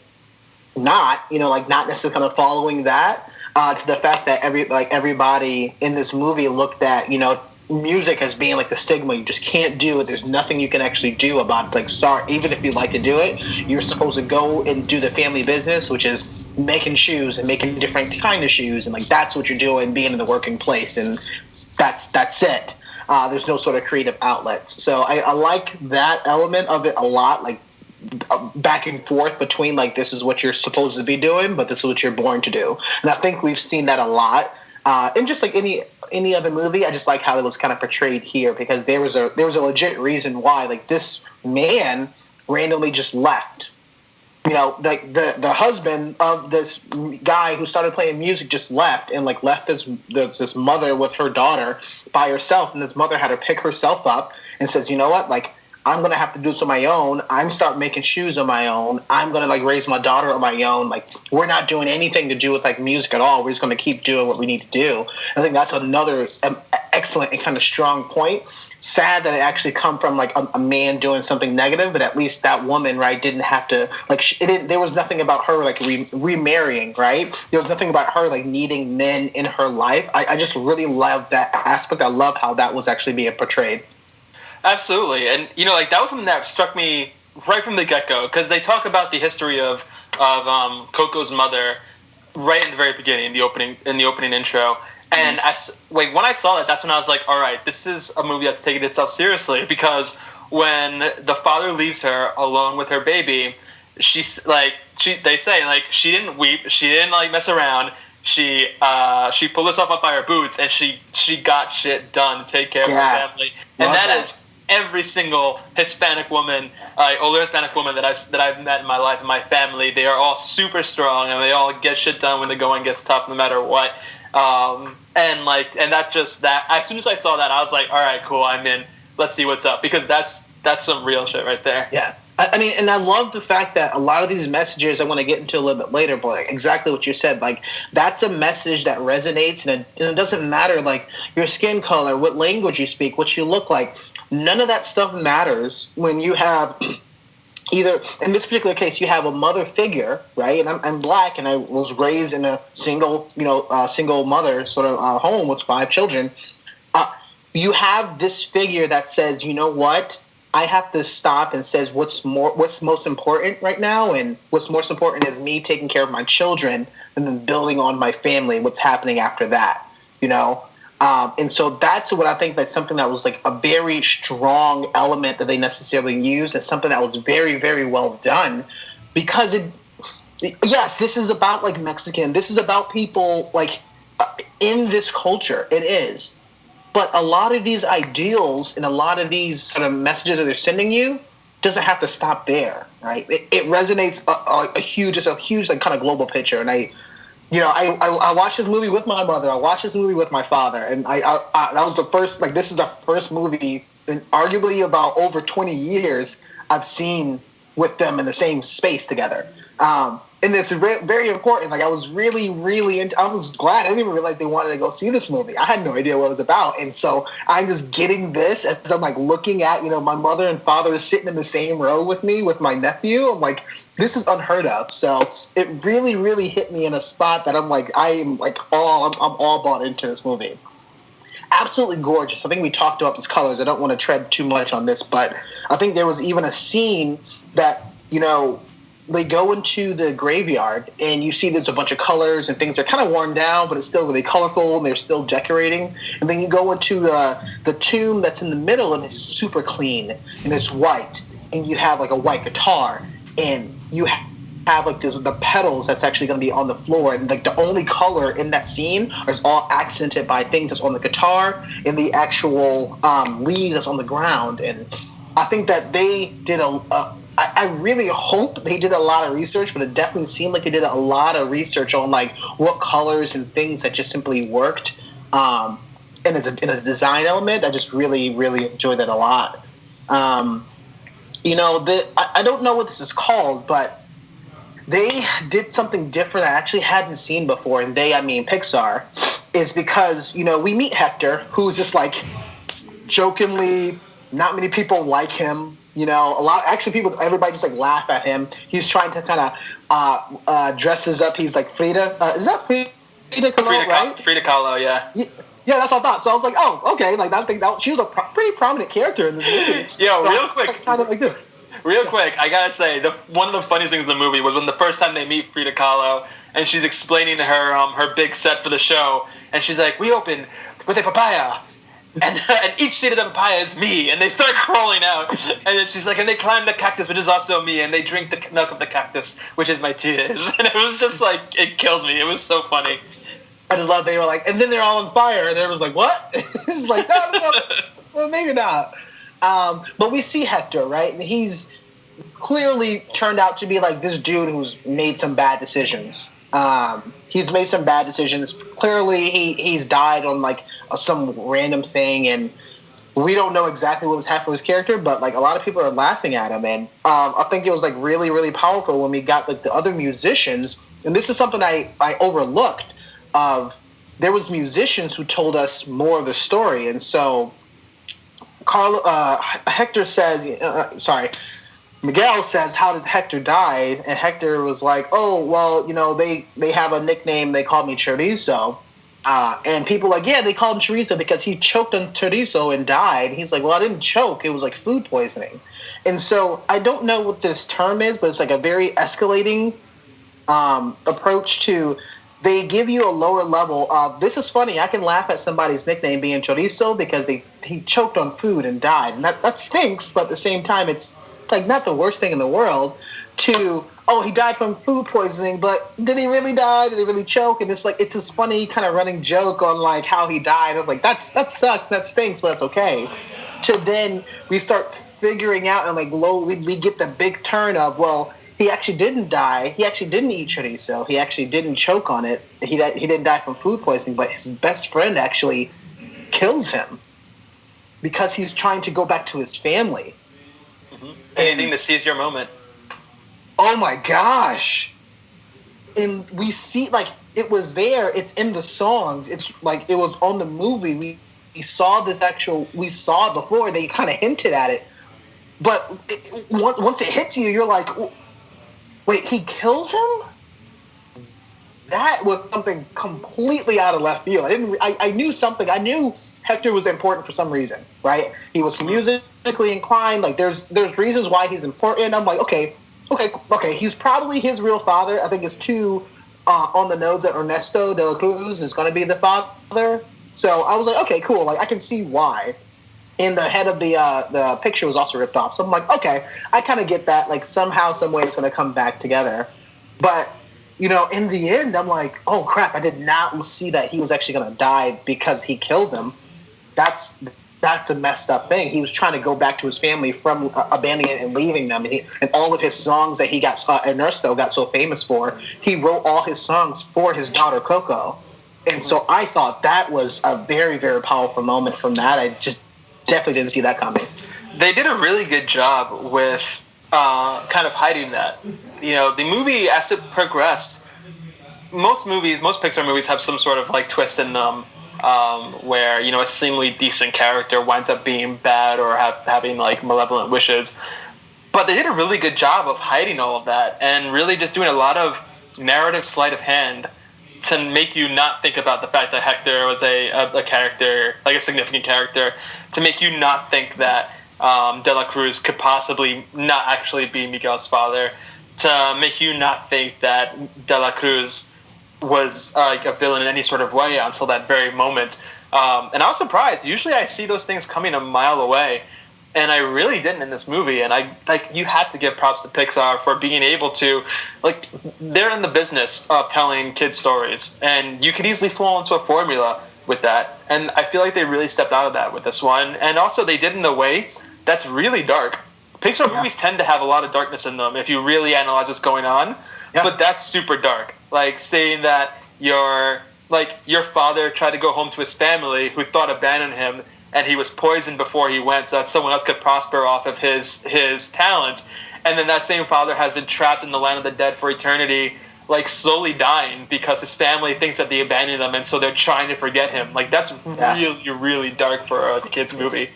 not necessarily kind of following that. To the fact that everybody in this movie looked at music as being like the stigma. You just can't do it. There's nothing you can actually do about it. It's like, sorry, even if you'd like to do it, you're supposed to go and do the family business, which is making shoes and making different kind of shoes, and like that's what you're doing, being in the working place, and that's it. There's no sort of creative outlets. So I like that element of it a lot. Like back and forth between like this is what you're supposed to be doing, but this is what you're born to do. And I think we've seen that a lot. And just like any other movie, I just like how it was kind of portrayed here, because there was a legit reason why like this man randomly just left. Like the husband of this guy who started playing music just left, and like left this mother with her daughter by herself, and this mother had to pick herself up and says, you know what, like I'm going to have to do this on my own. I'm start making shoes on my own. I'm going to like raise my daughter on my own. Like we're not doing anything to do with like music at all. We're just going to keep doing what we need to do. I think that's another excellent and kind of strong point. Sad that it actually come from like a man doing something negative, but at least that woman, right, didn't have to like. There was nothing about her like remarrying, right? There was nothing about her like needing men in her life. I just really love that aspect. I love how that was actually being portrayed. Absolutely, and like that was something that struck me right from the get-go, because they talk about the history of Coco's mother right in the very beginning, in the opening intro. And when I saw that, that's when I was like, all right, this is a movie that's taking itself seriously, because when the father leaves her alone with her baby, they say like she didn't weep, she didn't like mess around. She pulled herself up by her boots, and she got shit done to take care of her family. And that is every single Hispanic woman, older Hispanic woman that I've met in my life, in my family. They are all super strong, and they all get shit done when the going gets tough, no matter what. And that as soon as I saw that, I was like, all right, cool, I'm in. Let's see what's up, because that's some real shit right there. Yeah. I mean, and I love the fact that a lot of these messages I want to get into a little bit later, but like, exactly what you said, like that's a message that resonates, and it doesn't matter like your skin color, what language you speak, what you look like. None of that stuff matters when you have either, in this particular case, you have a mother figure, right? And I'm black, and I was raised in a single mother sort of home with 5 children. You have this figure that says, you know what? I have to stop and says what's most important right now, and what's most important is me taking care of my children and then building on my family. What's happening after that, and so that's what I think that's something that was like a very strong element that they necessarily used, and something that was very, very well done, because yes, this is about like Mexican. This is about people like in this culture. It is. But a lot of these ideals and a lot of these sort of messages that they're sending you doesn't have to stop there, right? It resonates a huge like kind of global picture. And I watched this movie with my mother. I watched this movie with my father, and that was the first. Like this is the first movie in arguably about over 20 years I've seen with them in the same space together. And And it's very important. Like, I was really, really I was glad. I didn't even realize they wanted to go see this movie. I had no idea what it was about. And so I'm just getting this as I'm, like, looking at, my mother and father is sitting in the same row with me with my nephew. I'm like, this is unheard of. So it really, really hit me in a spot that I'm like, I'm all bought into this movie. Absolutely gorgeous. I think we talked about these colors. I don't want to tread too much on this, but I think there was even a scene that, they go into the graveyard and you see there's a bunch of colors and things that are kind of worn down, but it's still really colorful and they're still decorating. And then you go into the tomb that's in the middle and it's super clean and it's white. And you have like a white guitar and you have like the petals that's actually going to be on the floor. And like the only color in that scene is all accented by things that's on the guitar and the actual leaves that's on the ground. And I think that they did I really hope they did a lot of research, but it definitely seemed like they did a lot of research on like what colors and things that just simply worked. And as a design element, I just really, really enjoyed that a lot. I don't know what this is called, but they did something different I actually hadn't seen before. And I mean Pixar, is because, we meet Hector, who's just like jokingly, not many people like him. Everybody just like laugh at him. He's trying to kind of dresses up. He's like Frida. Is that Frida Kahlo, right? Frida Kahlo, yeah. Yeah, that's what I thought. So I was like, oh, okay. Like I think that she was a pretty prominent character in this movie. Yo, so real quick. Real quick, I gotta say, one of the funniest things in the movie was when the first time they meet Frida Kahlo, and she's explaining to her her big set for the show, and she's like, "We open with a papaya." And each seed of the papaya is me, and they start crawling out. And then she's like, and they climb the cactus, which is also me, and they drink the milk of the cactus, which is my tears. And it was just like, it killed me. It was so funny. I just love they were like, and then they're all on fire, and everyone's like, what? It's like, no, well, maybe not. But we see Hector, right? And he's clearly turned out to be like this dude who's made some bad decisions. He's made some bad decisions. Clearly, he's died on like some random thing, and we don't know exactly what was happening with his character, but like a lot of people are laughing at him. And I think it was like really, really powerful when we got like the other musicians. And this is something I overlooked. There was musicians who told us more of the story, and so Hector says, Miguel says, how did Hector die? And Hector was like, oh, well, they have a nickname. They called me Chorizo. And people were like, yeah, they called him Chorizo because he choked on chorizo and died. He's like, well, I didn't choke. It was like food poisoning. And so I don't know what this term is, but it's like a very escalating approach to, they give you a lower level of, this is funny, I can laugh at somebody's nickname being Chorizo because he choked on food and died. And that stinks, but at the same time, it's like not the worst thing in the world to, oh, he died from food poisoning, but did he really die? Did he really choke? And it's like, it's this funny kind of running joke on like how he died. I was like, that sucks, that stinks, but that's okay. To then we start figuring out and like we get the big turn of, well, he actually didn't die. He actually didn't eat chorizo. He actually didn't choke on it. He didn't die from food poisoning, but his best friend actually kills him because he's trying to go back to his family. Mm-hmm. Anything to seize your moment. Oh my gosh. And we see, like, it was there. It's in the songs. It's like, it was on the movie. We saw we saw it before. They kind of hinted at it. But once it hits you, you're like, wait, he kills him? That was something completely out of left field. I knew something. I knew Hector was important for some reason, right? He was musically inclined. Like, there's reasons why he's important. I'm like, okay. He's probably his real father. I think it's too on the nose that Ernesto de la Cruz is going to be the father. So I was like, okay, cool. Like, I can see why. And the head of the picture was also ripped off. So I'm like, okay, I kind of get that. Like, somehow, some way it's going to come back together. But, in the end, I'm like, oh, crap, I did not see that he was actually going to die because he killed him. That's a messed up thing. He was trying to go back to his family from abandoning it and leaving them. And all of his songs that he got, Ernesto got so famous for, he wrote all his songs for his daughter, Coco. And so I thought that was a very, very powerful moment from that. I just definitely didn't see that coming. They did a really good job with kind of hiding that. The movie, as it progressed, most Pixar movies have some sort of like twist in them, where a seemingly decent character winds up being bad or having like malevolent wishes. But they did a really good job of hiding all of that and really just doing a lot of narrative sleight of hand to make you not think about the fact that Hector was a character, like a significant character, to make you not think that De La Cruz could possibly not actually be Miguel's father, to make you not think that De La Cruz was like a villain in any sort of way until that very moment. And I was surprised. Usually I see those things coming a mile away, and I really didn't in this movie. And you have to give props to Pixar for being able to, they're in the business of telling kids stories, and you could easily fall into a formula with that. And I feel like they really stepped out of that with this one. And also they did it in a way that's really dark. Pixar movies tend to have a lot of darkness in them if you really analyze what's going on. Yeah. But that's super dark. Like saying that your father tried to go home to his family who thought abandoned him, and he was poisoned before he went so that someone else could prosper off of his talent. And then that same father has been trapped in the land of the dead for eternity, like slowly dying because his family thinks that they abandoned him, and so they're trying to forget him. Like that's really, really dark for a kids movie.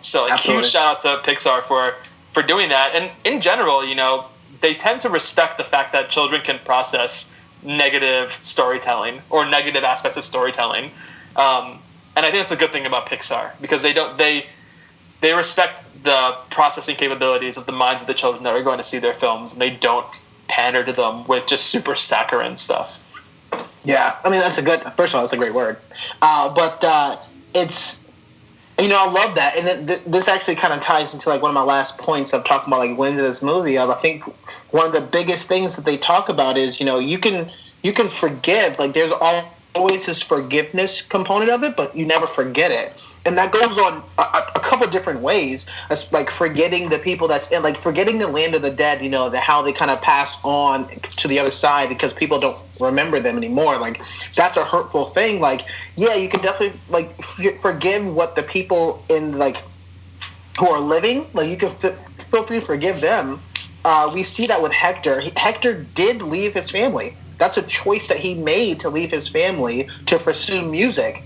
So huge shout out to Pixar for doing that. And in general, they tend to respect the fact that children can process negative storytelling or negative aspects of storytelling. And I think that's a good thing about Pixar, because they respect the processing capabilities of the minds of the children that are going to see their films, and they don't pander to them with just super saccharine stuff. Yeah, I mean, first of all, that's a great word. But it's, I love that. And this actually kind of ties into like one of my last points of talking about like wins of this movie. I think one of the biggest things that they talk about is, you can forgive, like there's always this forgiveness component of it, but you never forget it. And that goes on a couple different ways. It's like forgetting the people that's in, like forgetting the land of the dead, how they kind of pass on to the other side because people don't remember them anymore. Like that's a hurtful thing. Like, yeah, you can definitely like forgive what the people in like who are living, like you can feel free to forgive them. We see that with Hector. Hector did leave his family. That's a choice that he made to leave his family to pursue music.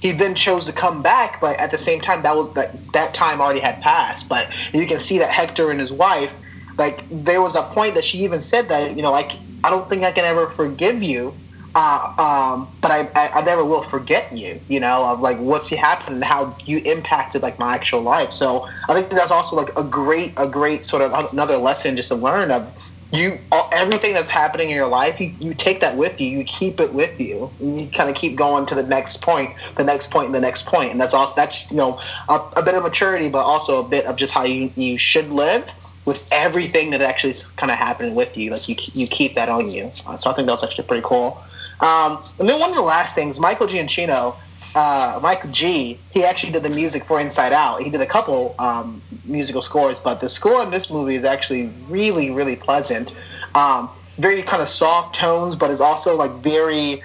He then chose to come back, but at the same time, that time already had passed. But you can see that Hector and his wife, like there was a point that she even said that, I don't think I can ever forgive you, but I never will forget you, of like what's happened and how you impacted like my actual life. So I think that's also like a great sort of another lesson just to learn of. Everything that's happening in your life, you take that with you. You keep it with you. And you kind of keep going to the next point, and that's also a bit of maturity, but also a bit of just how you should live with everything that actually is kind of happening with you. Like you keep that on you. So I think that's actually pretty cool. And then one of the last things, Michael Giacchino. Mike G, he actually did the music for Inside Out. He did a couple musical scores, but the score in this movie is actually really, really pleasant. Very kind of soft tones, but is also like very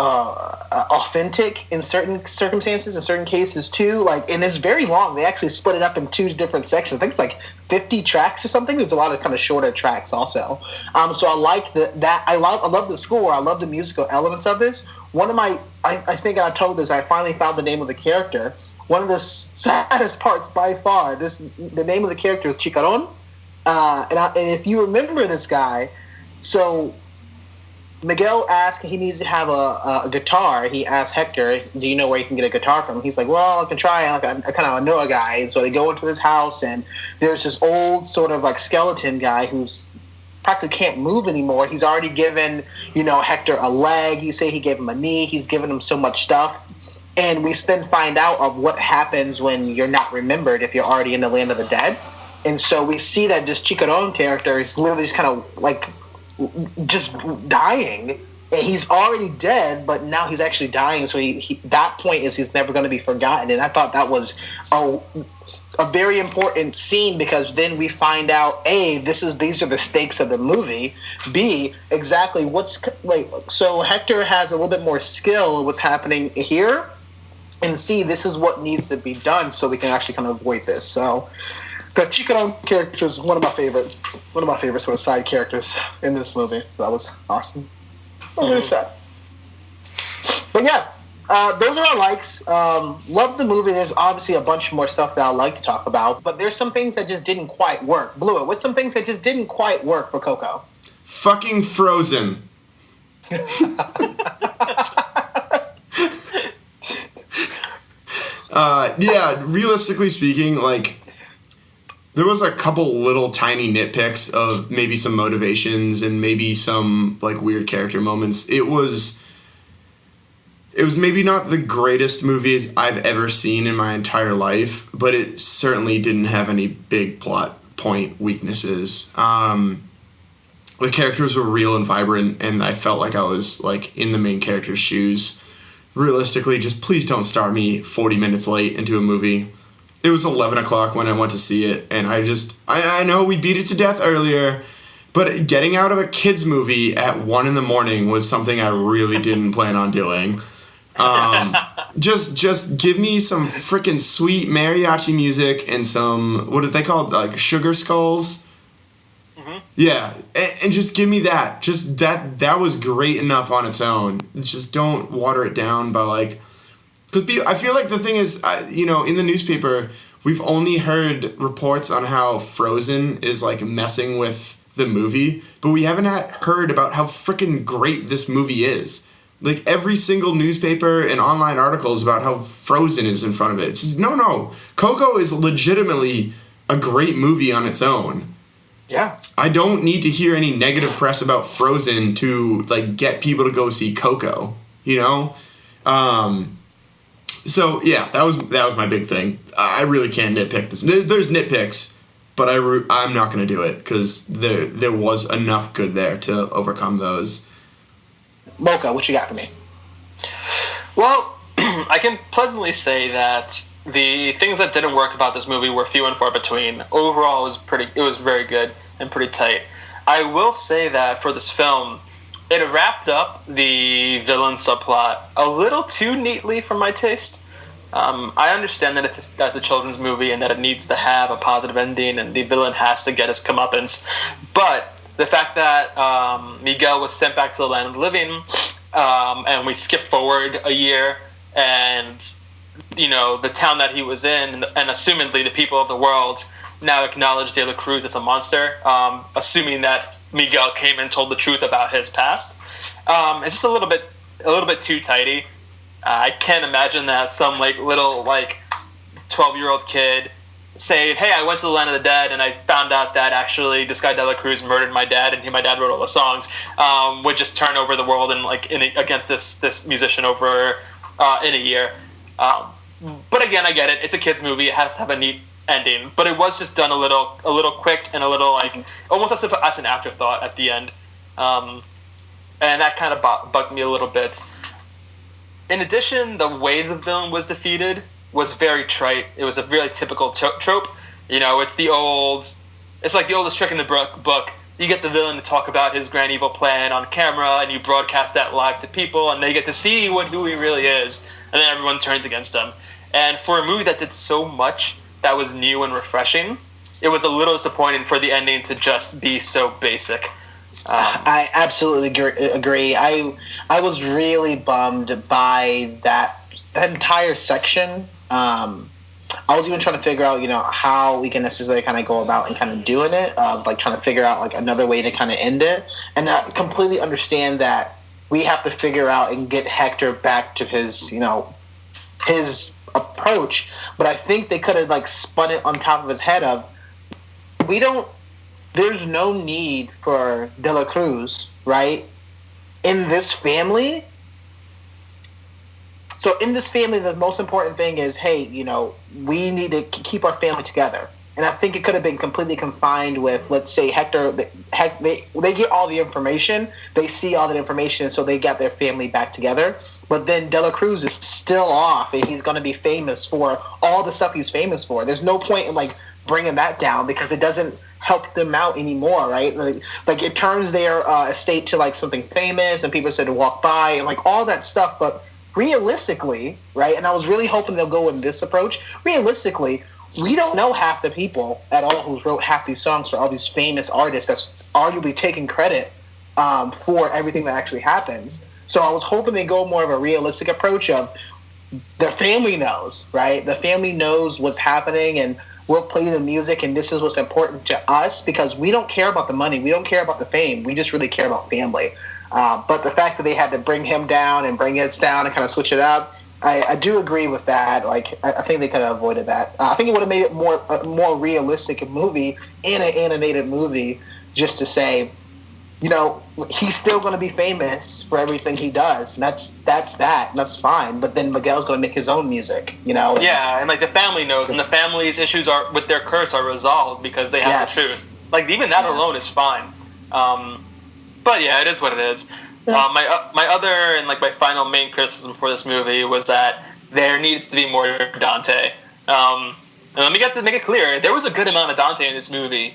authentic in certain circumstances, in certain cases too. Like, and it's very long. They actually split it up in 2 different sections. I think it's like 50 tracks or something. There's a lot of kind of shorter tracks also. So I like that. I love the score. I love the musical elements of this. One of my, I think I told this, I finally found the name of the character. One of the saddest parts by far, the name of the character is Chicaron. And if you remember this guy, so Miguel asked, he needs to have a guitar. He asked Hector, do you know where you can get a guitar from? He's like, well, I can try. I kind of know a guy. And so they go into his house, and there's this old sort of like skeleton guy who's practically can't move anymore. He's already given, Hector a leg. He gave him a knee. He's given him so much stuff. And we then find out of what happens when you're not remembered if you're already in the land of the dead. And so we see that this Chicaron character is literally just kind of like just dying. And he's already dead, but now he's actually dying. So that point is he's never going to be forgotten. And I thought that was a very important scene, because then we find out, A, these are the stakes of the movie. B, exactly so Hector has a little bit more skill in what's happening here. And C, this is what needs to be done so we can actually kind of avoid this. So The Chikaron character is one of my favorite sort of side characters in this movie. So that was awesome. Really sad. But yeah, those are our likes. Love the movie. There's obviously a bunch more stuff that I'd like to talk about, but there's some things that just didn't quite work. Blue, what's some things that just didn't quite work for Coco? Fucking Frozen. Yeah, realistically speaking, like, there was a couple little tiny nitpicks of maybe some motivations and maybe some, like, weird character moments. It was maybe not the greatest movie I've ever seen in my entire life, but it certainly didn't have any big plot point weaknesses. The characters were real and vibrant, and I felt like I was, like, in the main character's shoes. Realistically, just please don't start me 40 minutes late into a movie. It was 11 o'clock when I went to see it, and I know we beat it to death earlier, but getting out of a kid's movie at 1 in the morning was something I really didn't plan on doing. Just give me some freaking sweet mariachi music and some, what did they call it, like sugar skulls? Mm-hmm. Yeah, and just give me that. Just that was great enough on its own. Just don't water it down by, like, because I feel like the thing is, in the newspaper, we've only heard reports on how Frozen is, like, messing with the movie, but we haven't heard about how freaking great this movie is. Like, every single newspaper and online articles about how Frozen is in front of it. It's just, no. Coco is legitimately a great movie on its own. Yeah. I don't need to hear any negative press about Frozen to, like, get people to go see Coco, So, yeah, that was my big thing. I really can't nitpick this. There's nitpicks, but I'm not going to do it because there was enough good there to overcome those. Mocha, what you got for me? Well, I can pleasantly say that the things that didn't work about this movie were few and far between. Overall, it was very good and pretty tight. I will say that for this film, it wrapped up the villain subplot a little too neatly for my taste. I understand that that's a children's movie and that it needs to have a positive ending and the villain has to get his comeuppance. But the fact that Miguel was sent back to the land of the living, and we skip forward a year, and the town that he was in, and assumedly the people of the world now acknowledge De La Cruz as a monster, assuming that Miguel came and told the truth about his past. It's just a little bit too tidy. I can't imagine that some little 12-year-old kid saying, "Hey, I went to the land of the dead and I found out that actually this guy De La Cruz murdered my dad and my dad wrote all the songs," would just turn over the world and against this musician over in a year. But again, I get it. It's a kid's movie. It has to have a neat ending, but it was just done a little quick and a little almost as an afterthought at the end, and that kind of bugged me a little bit. In addition, the way the villain was defeated was very trite. It was a really typical trope. It's like the oldest trick in the book. You get the villain to talk about his grand evil plan on camera, and you broadcast that live to people, and they get to see who he really is, and then everyone turns against him. And for a movie that did so much that was new and refreshing, it was a little disappointing for the ending to just be so basic. I absolutely agree. I was really bummed by that entire section. I was even trying to figure out, how we can necessarily kind of go about and kind of doing it, trying to figure out another way to kind of end it. And I completely understand that we have to figure out and get Hector back to his, his approach. But I think they could have spun it on top of his head of, there's no need for De La Cruz, right? In this family. So in this family, the most important thing is, hey, we need to keep our family together. And I think it could have been completely confined with, let's say, Hector. They get all the information. They see all that information, so they got their family back together. But then De La Cruz is still off, and he's going to be famous for all the stuff he's famous for. There's no point in, bringing that down because it doesn't help them out anymore, right? It turns their estate to, something famous, and people said to walk by, and, all that stuff. But realistically, right, and I was really hoping they'll go in this approach, realistically, we don't know half the people at all who wrote half these songs for all these famous artists that's arguably taking credit for everything that actually happens. So I was hoping they go more of a realistic approach of the family knows, right? The family knows what's happening, and we'll play the music, and this is what's important to us, because we don't care about the money. We don't care about the fame. We just really care about family. But the fact that they had to bring him down and bring it down and kind of switch it up, I do agree with that. Like, I think they could have avoided that. I think it would have made it more realistic movie in an animated movie, just to say, you know, he's still going to be famous for everything he does, and that's fine. But then Miguel's going to make his own music, you know. Yeah, and like the family knows, and the family's issues are with their curse are resolved because they have the truth. Like even that alone is fine. But yeah, it is what it is. Yeah. My other and like my final main criticism for this movie was that there needs to be more Dante. And let me make it clear: there was a good amount of Dante in this movie.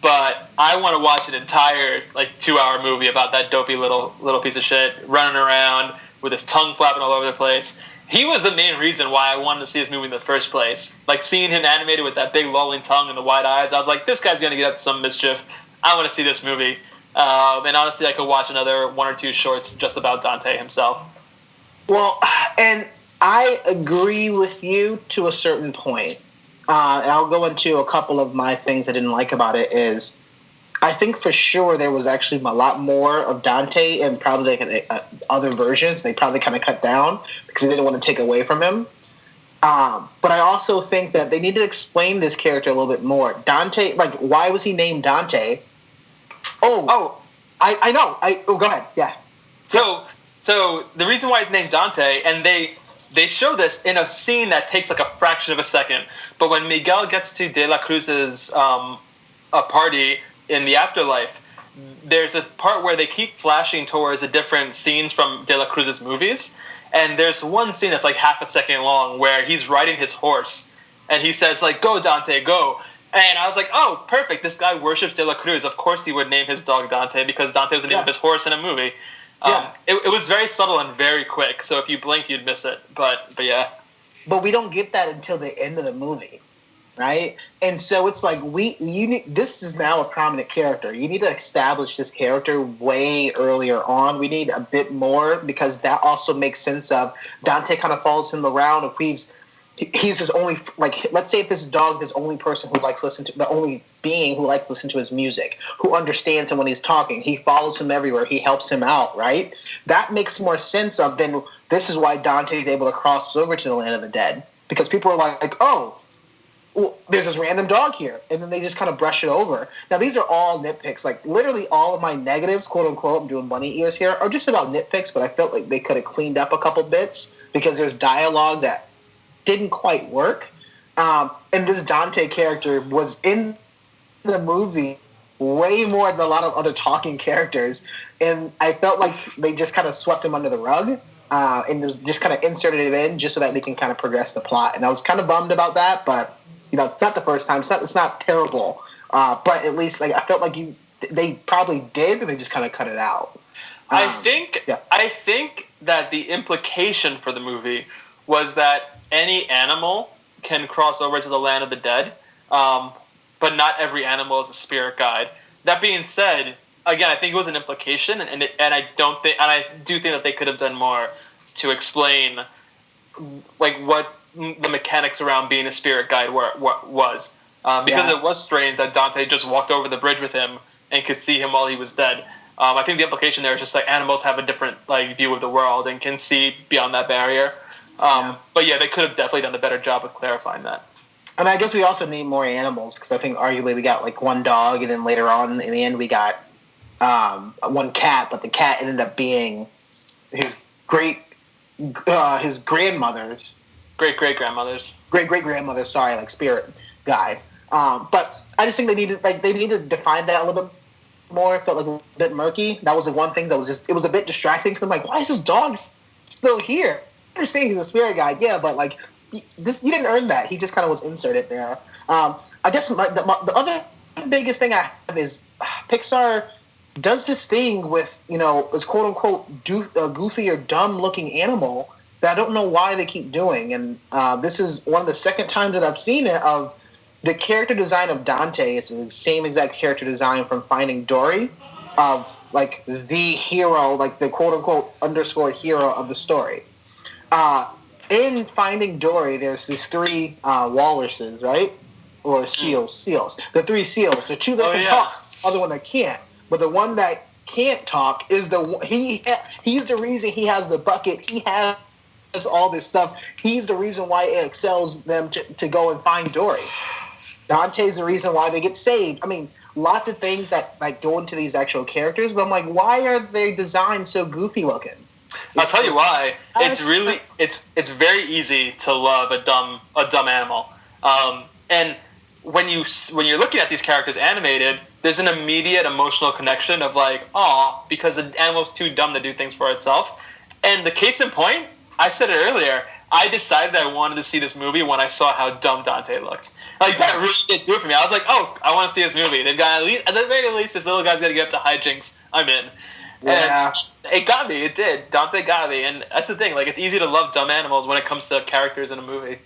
But I want to watch an entire 2-hour movie about that dopey little piece of shit running around with his tongue flapping all over the place. He was the main reason why I wanted to see this movie in the first place. Like seeing him animated with that big lolling tongue and the wide eyes, I was like, this guy's gonna get up to some mischief. I want to see this movie. And honestly, I could watch another 1 or 2 shorts just about Dante himself. Well, and I agree with you to a certain point. And I'll go into a couple of my things I didn't like about it. Is I think for sure there was actually a lot more of Dante and probably other versions. They probably kind of cut down because they didn't want to take away from him. But I also think that they need to explain this character a little bit more. Dante, why was he named Dante? I know. Go ahead. Yeah. So the reason why he's named Dante, and they show this in a scene that takes like a fraction of a second. But when Miguel gets to De La Cruz's a party in the afterlife, there's a part where they keep flashing towards the different scenes from De La Cruz's movies. And there's one scene that's like half a second long where he's riding his horse. And he says, go, Dante, go. And I was like, oh, perfect. This guy worships De La Cruz. Of course he would name his dog Dante because Dante was the name of his horse in a movie. It was very subtle and very quick. So if you blinked, you'd miss it. But yeah. But we don't get that until the end of the movie, right? And so it's like this is now a prominent character. You need to establish this character way earlier on. We need a bit more because that also makes sense of Dante kind of follows him around. If he's his only, let's say if this dog is the only person who the only being who likes to listen to his music, who understands him when he's talking, he follows him everywhere, he helps him out, right? That makes more sense of then this is why Dante is able to cross over to the land of the dead. Because people are like, oh, well, there's this random dog here. And then they just kind of brush it over. Now, these are all nitpicks. Literally all of my negatives, quote unquote, I'm doing bunny ears here, are just about nitpicks, but I felt like they could have cleaned up a couple bits because there's dialogue that didn't quite work. And this Dante character was in the movie way more than a lot of other talking characters. And I felt like they just kind of swept him under the rug. And was just kind of inserted it in just so that they can kind of progress the plot. And I was kind of bummed about that, but not the first time. It's not terrible. But at least I felt like they probably did, but they just kind of cut it out. I think that the implication for the movie was that any animal can cross over to the land of the dead, but not every animal is a spirit guide. That being said, again, I think it was an implication, and I do think that they could have done more to explain, what the mechanics around being a spirit guide was, because it was strange that Dante just walked over the bridge with him and could see him while he was dead. I think the implication there is just animals have a different view of the world and can see beyond that barrier. But yeah, they could have definitely done a better job of clarifying that. And I guess we also need more animals because I think arguably we got one dog, and then later on in the end we got one cat, but the cat ended up being his grandmother's great grandmother's sorry, spirit guide. But I just think they needed to define that a little bit more. It felt a bit murky. That was the one thing that was it was a bit distracting because I'm like, why is this dog still here? I understand he's a spirit guide, yeah, but this, you didn't earn that. He just kind of was inserted there. I guess the other biggest thing I have is Pixar does this thing with, this quote-unquote goofy or dumb-looking animal that I don't know why they keep doing. And this is one of the second times that I've seen it of the character design of Dante is the same exact character design from Finding Dory, of like the hero, like the quote unquote underscore hero of the story. In Finding Dory, there's these three walruses, right? Or seals. The three seals. The two that can talk, the other one that can't. But the one that can't talk is he's the reason he has the bucket. He has all this stuff. He's the reason why it excels them to go and find Dory. Dante's the reason why they get saved. I mean, lots of things that like go into these actual characters, but I'm like, why are they designed so goofy looking? I'll tell you why. It's really it's very easy to love a dumb animal. And when you're looking at these characters animated, there's an immediate emotional connection of like, aw, because the animal's too dumb to do things for itself. And the case in point, I said it earlier, I decided I wanted to see this movie when I saw how dumb Dante looked. Like, that really did do it for me. I was like, oh, I want to see this movie. They've got at the very least, this little guy's got to get up to hijinks. I'm in. Yeah. And it got me. It did. Dante got me. And that's the thing. Like, it's easy to love dumb animals when it comes to characters in a movie.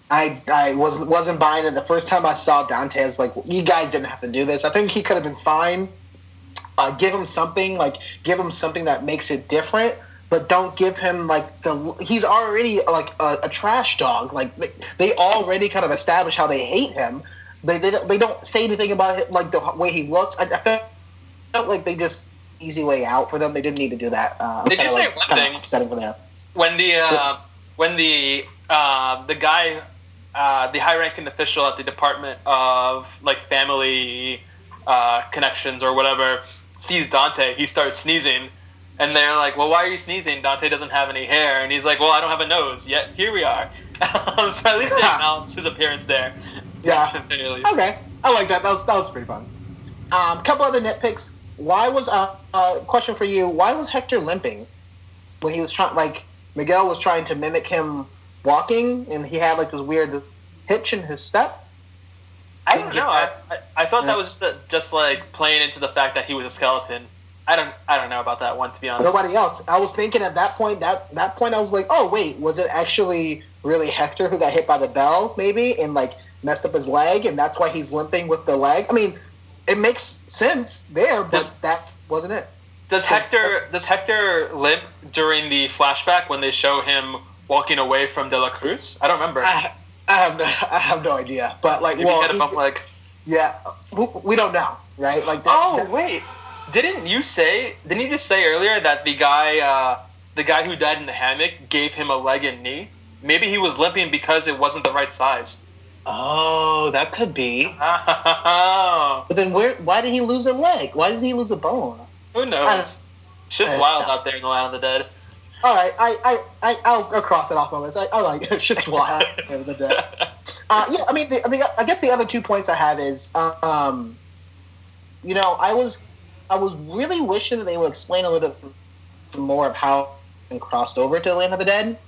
I wasn't buying it. The first time I saw Dante, I was like, you guys didn't have to do this. I think he could have been fine. Give him something that makes it different. But don't give him like he's already like a trash dog. Like they already kind of established how they hate him. They don't say anything about it, like the way he looks. I felt like they just easy way out for them. They didn't need to do that. Did you say one thing? Upsetting for them. When the guy, the high-ranking official at the Department of like Family Connections or whatever sees Dante, he starts sneezing. And they're like, well, why are you sneezing? Dante doesn't have any hair. And he's like, well, I don't have a nose. Yet here we are. So at least they acknowledged his appearance there. Yeah. Okay. I like that. That was pretty fun. A couple other nitpicks. Question for you. Why was Hector limping when he was trying, like, Miguel was trying to mimic him walking and he had, like, this weird hitch in his step? I don't know. I thought that was just like playing into the fact that he was a skeleton. I don't know about that one, to be honest. Nobody else. I was thinking at that point, I was like, oh wait, was it actually really Hector who got hit by the bell, maybe, and like messed up his leg, and that's why he's limping with the leg? I mean, it makes sense there, but that wasn't it. Does Hector limp during the flashback when they show him walking away from De La Cruz? I don't remember. I have no idea, but like, maybe he had a bump leg. Yeah, we don't know, right? Like, wait. Didn't you just say earlier that the guy who died in the hammock gave him a leg and knee? Maybe he was limping because it wasn't the right size. Oh, that could be. But then why did he lose a leg? Why did he lose a bone? Who knows? Shit's wild out there in the land of the dead. All right, I'll cross it off my list. I like it. Shit's wild in the dead. Yeah, I mean, I guess the other 2 points I have is, I was really wishing that they would explain a little bit more of how he crossed over to the land of the dead.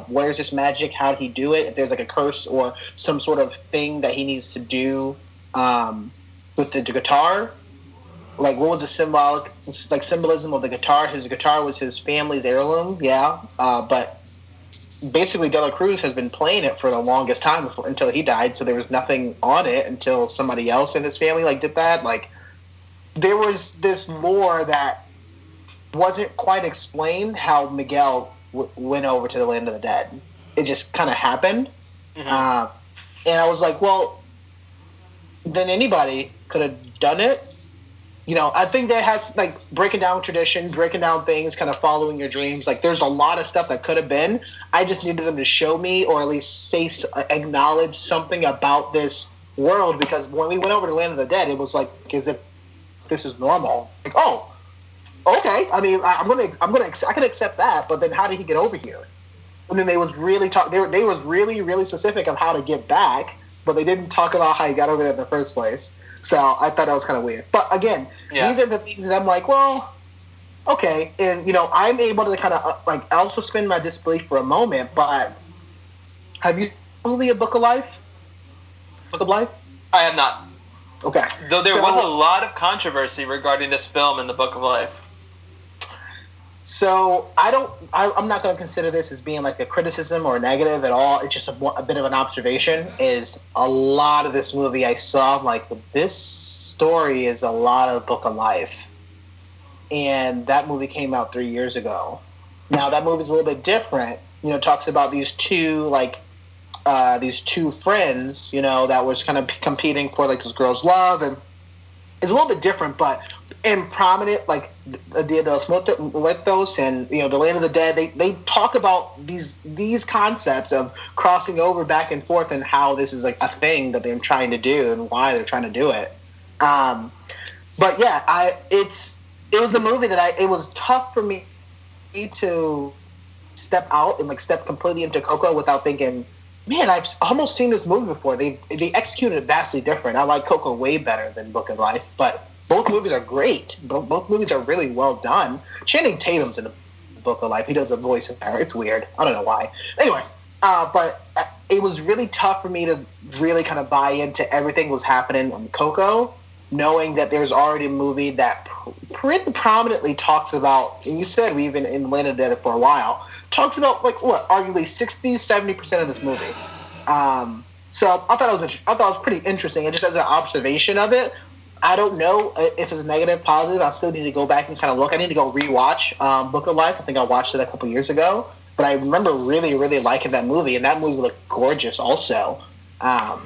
Where's this magic? How did he do it? If there's like a curse or some sort of thing that he needs to do with the guitar. Like, what was the symbolism of the guitar? His guitar was his family's heirloom, yeah. But basically, De La Cruz has been playing it for the longest time until he died. So there was nothing on it until somebody else in his family did that. Like, there was this lore that wasn't quite explained how Miguel went over to the land of the dead. It just kind of happened. Mm-hmm. And I was like, well, then anybody could have done it. I think that has, like, breaking down tradition, breaking down things, kind of following your dreams. Like, there's a lot of stuff that could have been. I just needed them to show me or at least acknowledge something about this world, because when we went over to the land of the dead, it was like as if this is normal. Like, oh, okay. I mean, I can accept that, but then how did he get over here? And then they was really they was really, really specific on how to get back, but they didn't talk about how he got over there in the first place. So I thought that was kind of weird. But again, These are the things that I'm like, well, okay. And, I'm able to kind of, I'll suspend my disbelief for a moment, but have you seen A Book of Life? Book of Life? I have not. Okay. Though there was a lot of controversy regarding this film in The Book of Life. So I'm not going to consider this as being like a criticism or a negative at all. It's just a bit of an observation. Is a lot of this movie I saw, I'm like, this story is a lot of Book of Life. And that movie came out 3 years ago. Now that movie's a little bit different. You know, it talks about these two friends, you know, that was kind of competing for like this girl's love, and it's a little bit different, but in prominent, like Dia de los Muertos and, you know, the Land of the Dead, they talk about these concepts of crossing over back and forth and how this is like a thing that they're trying to do and why they're trying to do it. But yeah, it was a movie that it was tough for me to step out and like step completely into Coco without thinking, man, I've almost seen this movie before. They executed it vastly different. I like Coco way better than Book of Life, but both movies are great. Both movies are really well done. Channing Tatum's in the Book of Life. He does a voice in there. It's weird. I don't know why. Anyways, but it was really tough for me to really kind of buy into everything that was happening on Coco, knowing that there's already a movie that pretty prominently talks about, and you said we've been in Land of the Dead for a while, talks about like what, arguably 60-70% of this movie. So I thought it was pretty interesting, and just as an observation of it, I don't know if it's negative, positive. I still need to go back and kind of look. I need to go rewatch Book of Life. I think I watched it a couple years ago, but I remember really, really liking that movie, and that movie looked gorgeous also. So I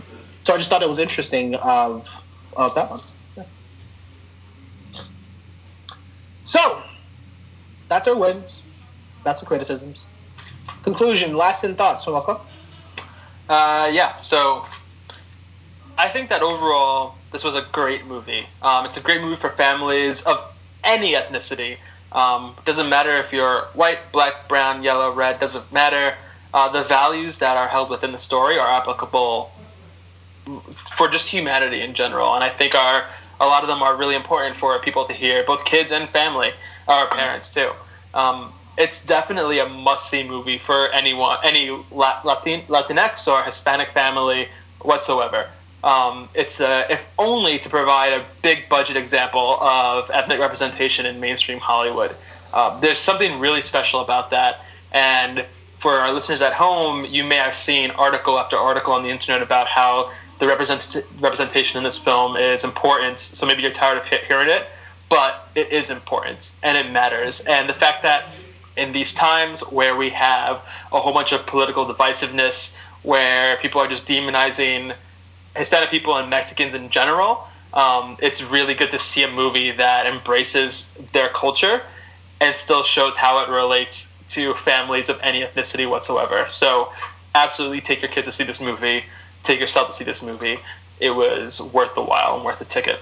just thought it was interesting of that one. Yeah. So that's our wins. That's our criticisms. Conclusion, last in thoughts, Malcolm? Yeah, so I think that overall this was a great movie. It's a great movie for families of any ethnicity. Doesn't matter if you're white, black, brown, yellow, red, doesn't matter. The values that are held within the story are applicable for just humanity in general, and I think a lot of them are really important for people to hear, both kids and family, or parents too. It's definitely a must-see movie for anyone, any Latinx or Hispanic family whatsoever. It's if only to provide a big budget example of ethnic representation in mainstream Hollywood. There's something really special about that, and for our listeners at home, you may have seen article after article on the internet about how the representation in this film is important. So maybe you're tired of hearing it, but it is important and it matters. And the fact that in these times where we have a whole bunch of political divisiveness, where people are just demonizing Hispanic people and Mexicans in general, it's really good to see a movie that embraces their culture and still shows how it relates to families of any ethnicity whatsoever. So absolutely take your kids to see this movie. Take yourself to see this movie. It was worth the while and worth the ticket.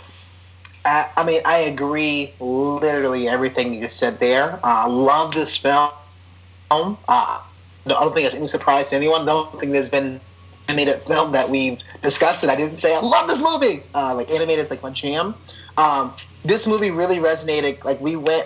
I mean, I agree literally everything you just said there. I love this film. I don't think it's any surprise to anyone. I don't think there's been animated film that we've discussed and I didn't say I love this movie. Like animated is like my jam. This movie really resonated. Like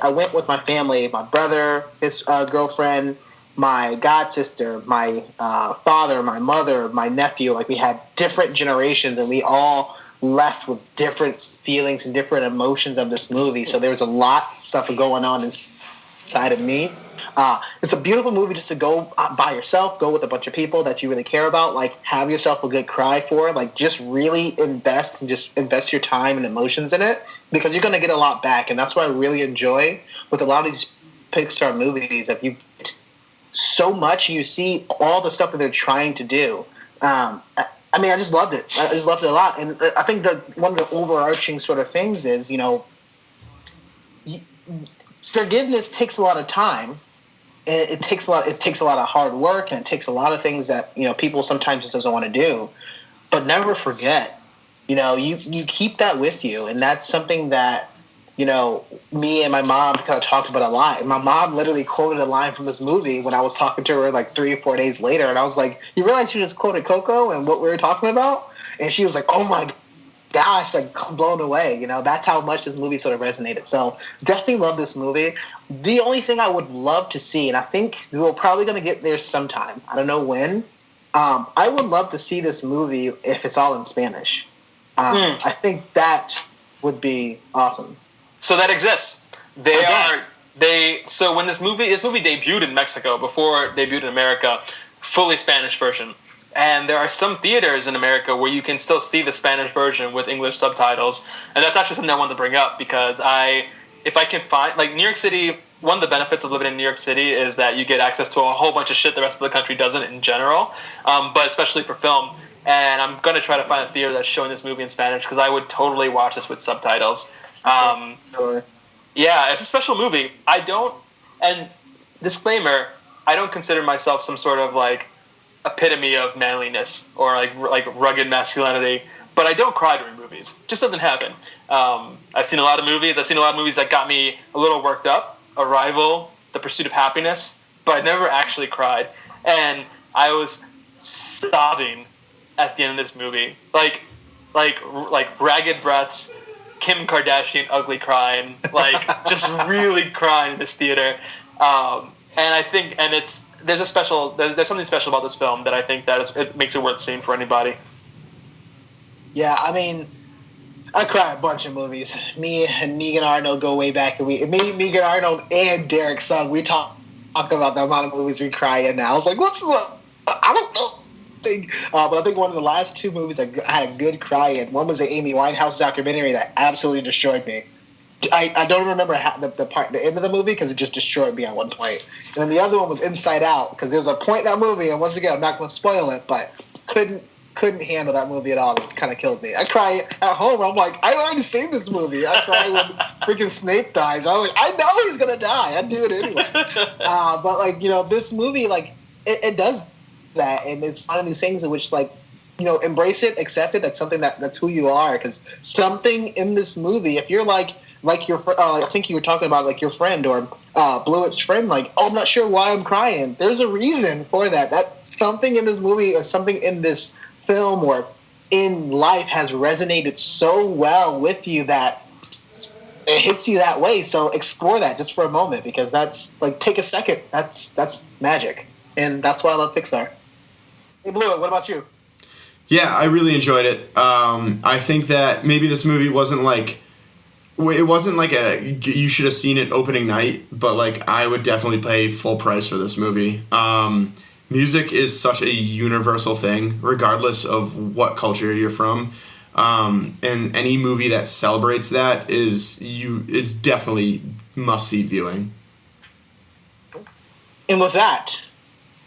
I went with my family, my brother, his girlfriend, my god sister, my father, my mother, my nephew. Like we had different generations, and we all left with different feelings and different emotions of this movie. So there was a lot of stuff going on inside of me. It's a beautiful movie just to go by yourself, go with a bunch of people that you really care about, like have yourself a good cry for, like just really invest your time and emotions in it, because you're going to get a lot back. And that's what I really enjoy with a lot of these Pixar movies. If you so much, you see all the stuff that they're trying to do. I mean, I just loved it. I just loved it a lot. And I think that one of the overarching sort of things is, you know, forgiveness takes a lot of time. It takes a lot of hard work, and it takes a lot of things that, you know, people sometimes just doesn't want to do. But never forget, you know, you keep that with you, and that's something that, you know, me and my mom kind of talked about a lot. And my mom literally quoted a line from this movie when I was talking to her like 3 or 4 days later, and I was like, "You realize you just quoted Coco and what we were talking about?" And she was like, "Oh my gosh," like blown away. You know, that's how much this movie sort of resonated. So definitely love this movie. The only thing I would love to see, and I think we're probably going to get there sometime, I don't know when, I would love to see this movie if it's all in Spanish. I think that would be awesome. So that exists. They are So when this movie debuted in Mexico before it debuted in America, fully Spanish version. And there are some theaters in America where you can still see the Spanish version with English subtitles. And that's actually something I wanted to bring up because if I can find, like, New York City, one of the benefits of living in New York City is that you get access to a whole bunch of shit the rest of the country doesn't in general, but especially for film. And I'm going to try to find a theater that's showing this movie in Spanish because I would totally watch this with subtitles. Yeah, it's a special movie. And disclaimer, I don't consider myself some sort of, like, epitome of manliness or, like rugged masculinity, but I don't cry during movies. It just doesn't happen. I've seen a lot of movies. I've seen a lot of movies that got me a little worked up. Arrival, The Pursuit of Happiness, but I never actually cried. And I was sobbing at the end of this movie. Like ragged breaths, Kim Kardashian ugly crying, like just really crying in this theater. And I think, and there's something special about this film that I think that it makes it worth seeing for anybody. Yeah, I mean, I cry a bunch of movies. Me and Megan Arnold go way back, and Megan Arnold and Derek Sung, we talk about the amount of movies we cry in now. I was like, what's the? I don't know. But I think one of the last two movies I had a good cry in. One was the Amy Winehouse documentary that absolutely destroyed me. I don't remember the end of the movie because it just destroyed me at one point. And then the other one was Inside Out because there's a point in that movie, and once again, I'm not going to spoil it, but couldn't handle that movie at all. It's kind of killed me. I cry at home. I'm like, I already seen this movie. I cry when freaking Snape dies. I was like, I know he's gonna die. I'd do it anyway. But like, this movie, like, it does that, and it's one of these things in which, like, embrace it, accept it. That's something that's who you are. Because something in this movie, if you're like your, I think you were talking about like your friend or Blewett's friend, like, oh, I'm not sure why I'm crying. There's a reason for that. That something in this movie or something in this film or in life has resonated so well with you that it hits you that way. So explore that just for a moment, because that's like, take a second. That's magic, and that's why I love Pixar. Hey, Blue, what about you? Yeah, I really enjoyed it. I think that maybe this movie wasn't like a you should have seen it opening night, but like I would definitely pay full price for this movie. Music is such a universal thing, regardless of what culture you're from. And any movie that celebrates that it's definitely must-see viewing. And with that,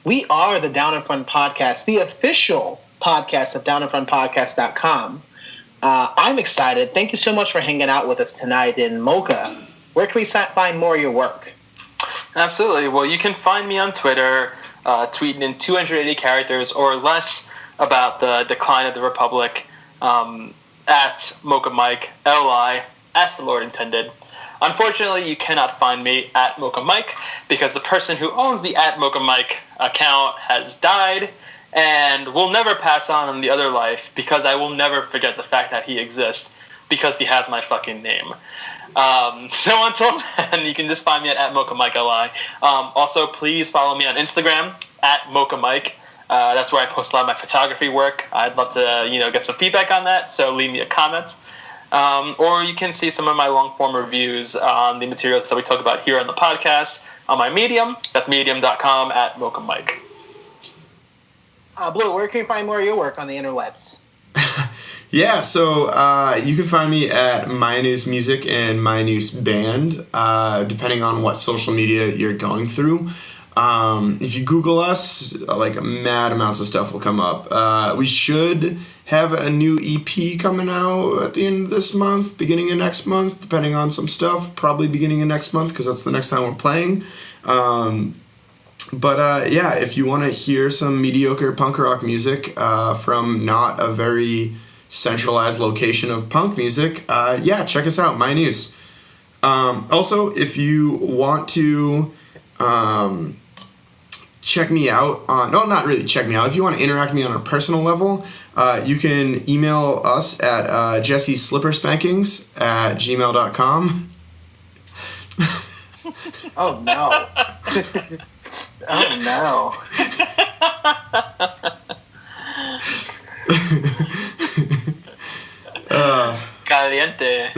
we are the Down in Front Podcast, the official podcast of downandfrontpodcast.com. I'm excited. Thank you so much for hanging out with us tonight. In Mocha, where can we find more of your work? Absolutely. Well, you can find me on Twitter, tweeting in 280 characters or less about the decline of the Republic, at Mocha Mike, LI, as the Lord intended. Unfortunately, you cannot find me at Mocha Mike because the person who owns the at Mocha Mike account has died and will never pass on in the other life, because I will never forget the fact that he exists because he has my fucking name. So until then, you can just find me at Mocha Mike LI. Also, please follow me on Instagram at Mocha Mike. That's where I post a lot of my photography work. I'd love to, get some feedback on that. So leave me a comment. Or you can see some of my long-form reviews on the materials that we talk about here on the podcast on my Medium. That's medium.com at Mocha Mike. Blue, where can you find more of your work on the interwebs? Yeah, so you can find me at My News Music and My News Band, depending on what social media you're going through. If you Google us, like, mad amounts of stuff will come up. We should have a new EP coming out at the end of this month, beginning of next month, depending on some stuff. Probably beginning of next month, because that's the next time we're playing. But yeah, if you want to hear some mediocre punk rock music from not a very centralized location of punk music, yeah, check us out, My News. Also, if you want to check me out on, no, not really check me out, if you want to interact with me on a personal level, you can email us at jessieslipperspankings@gmail.com. Oh no. Oh no. Caliente.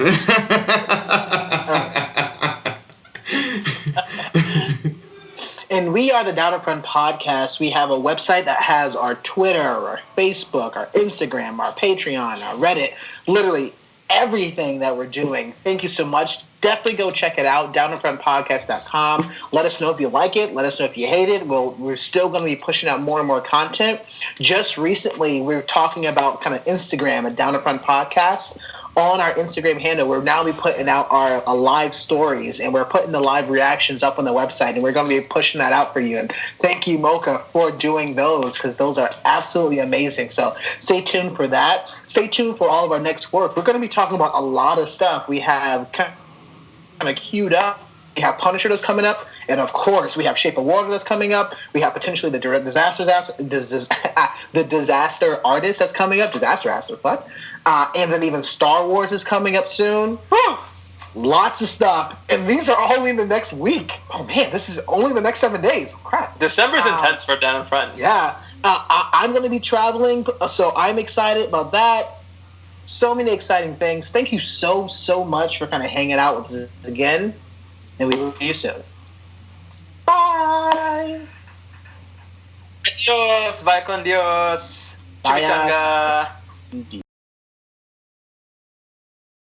We are the Down in Front Podcast. We have a website that has our Twitter, our Facebook, our Instagram, our Patreon, our Reddit, literally everything that we're doing. Thank you so much. Definitely go check it out, downinfrontpodcast.com. Let us know if you like it. Let us know if you hate it. We're still going to be pushing out more and more content. Just recently, we were talking about kind of Instagram at Down in Front Podcast. On our Instagram handle, we're now be putting out our live stories, and we're putting the live reactions up on the website, and we're going to be pushing that out for you. And thank you, Mocha, for doing those, because those are absolutely amazing. So stay tuned for that. Stay tuned for all of our next work. We're going to be talking about a lot of stuff. We have kind of queued up. We have Punisher that's coming up, and of course, we have Shape of Water that's coming up. We have potentially the Disaster Artist that's coming up. Disaster, what? And then even Star Wars is coming up soon. Woo! Lots of stuff, and these are all in the next week. Oh man, this is only the next 7 days. Crap. December's intense for Down in Front. Yeah, I'm going to be traveling, so I'm excited about that. So many exciting things. Thank you so much for kind of hanging out with us again. And we will see you soon. Bye! Adios! Bye con Dios! Bye. Chimichanga!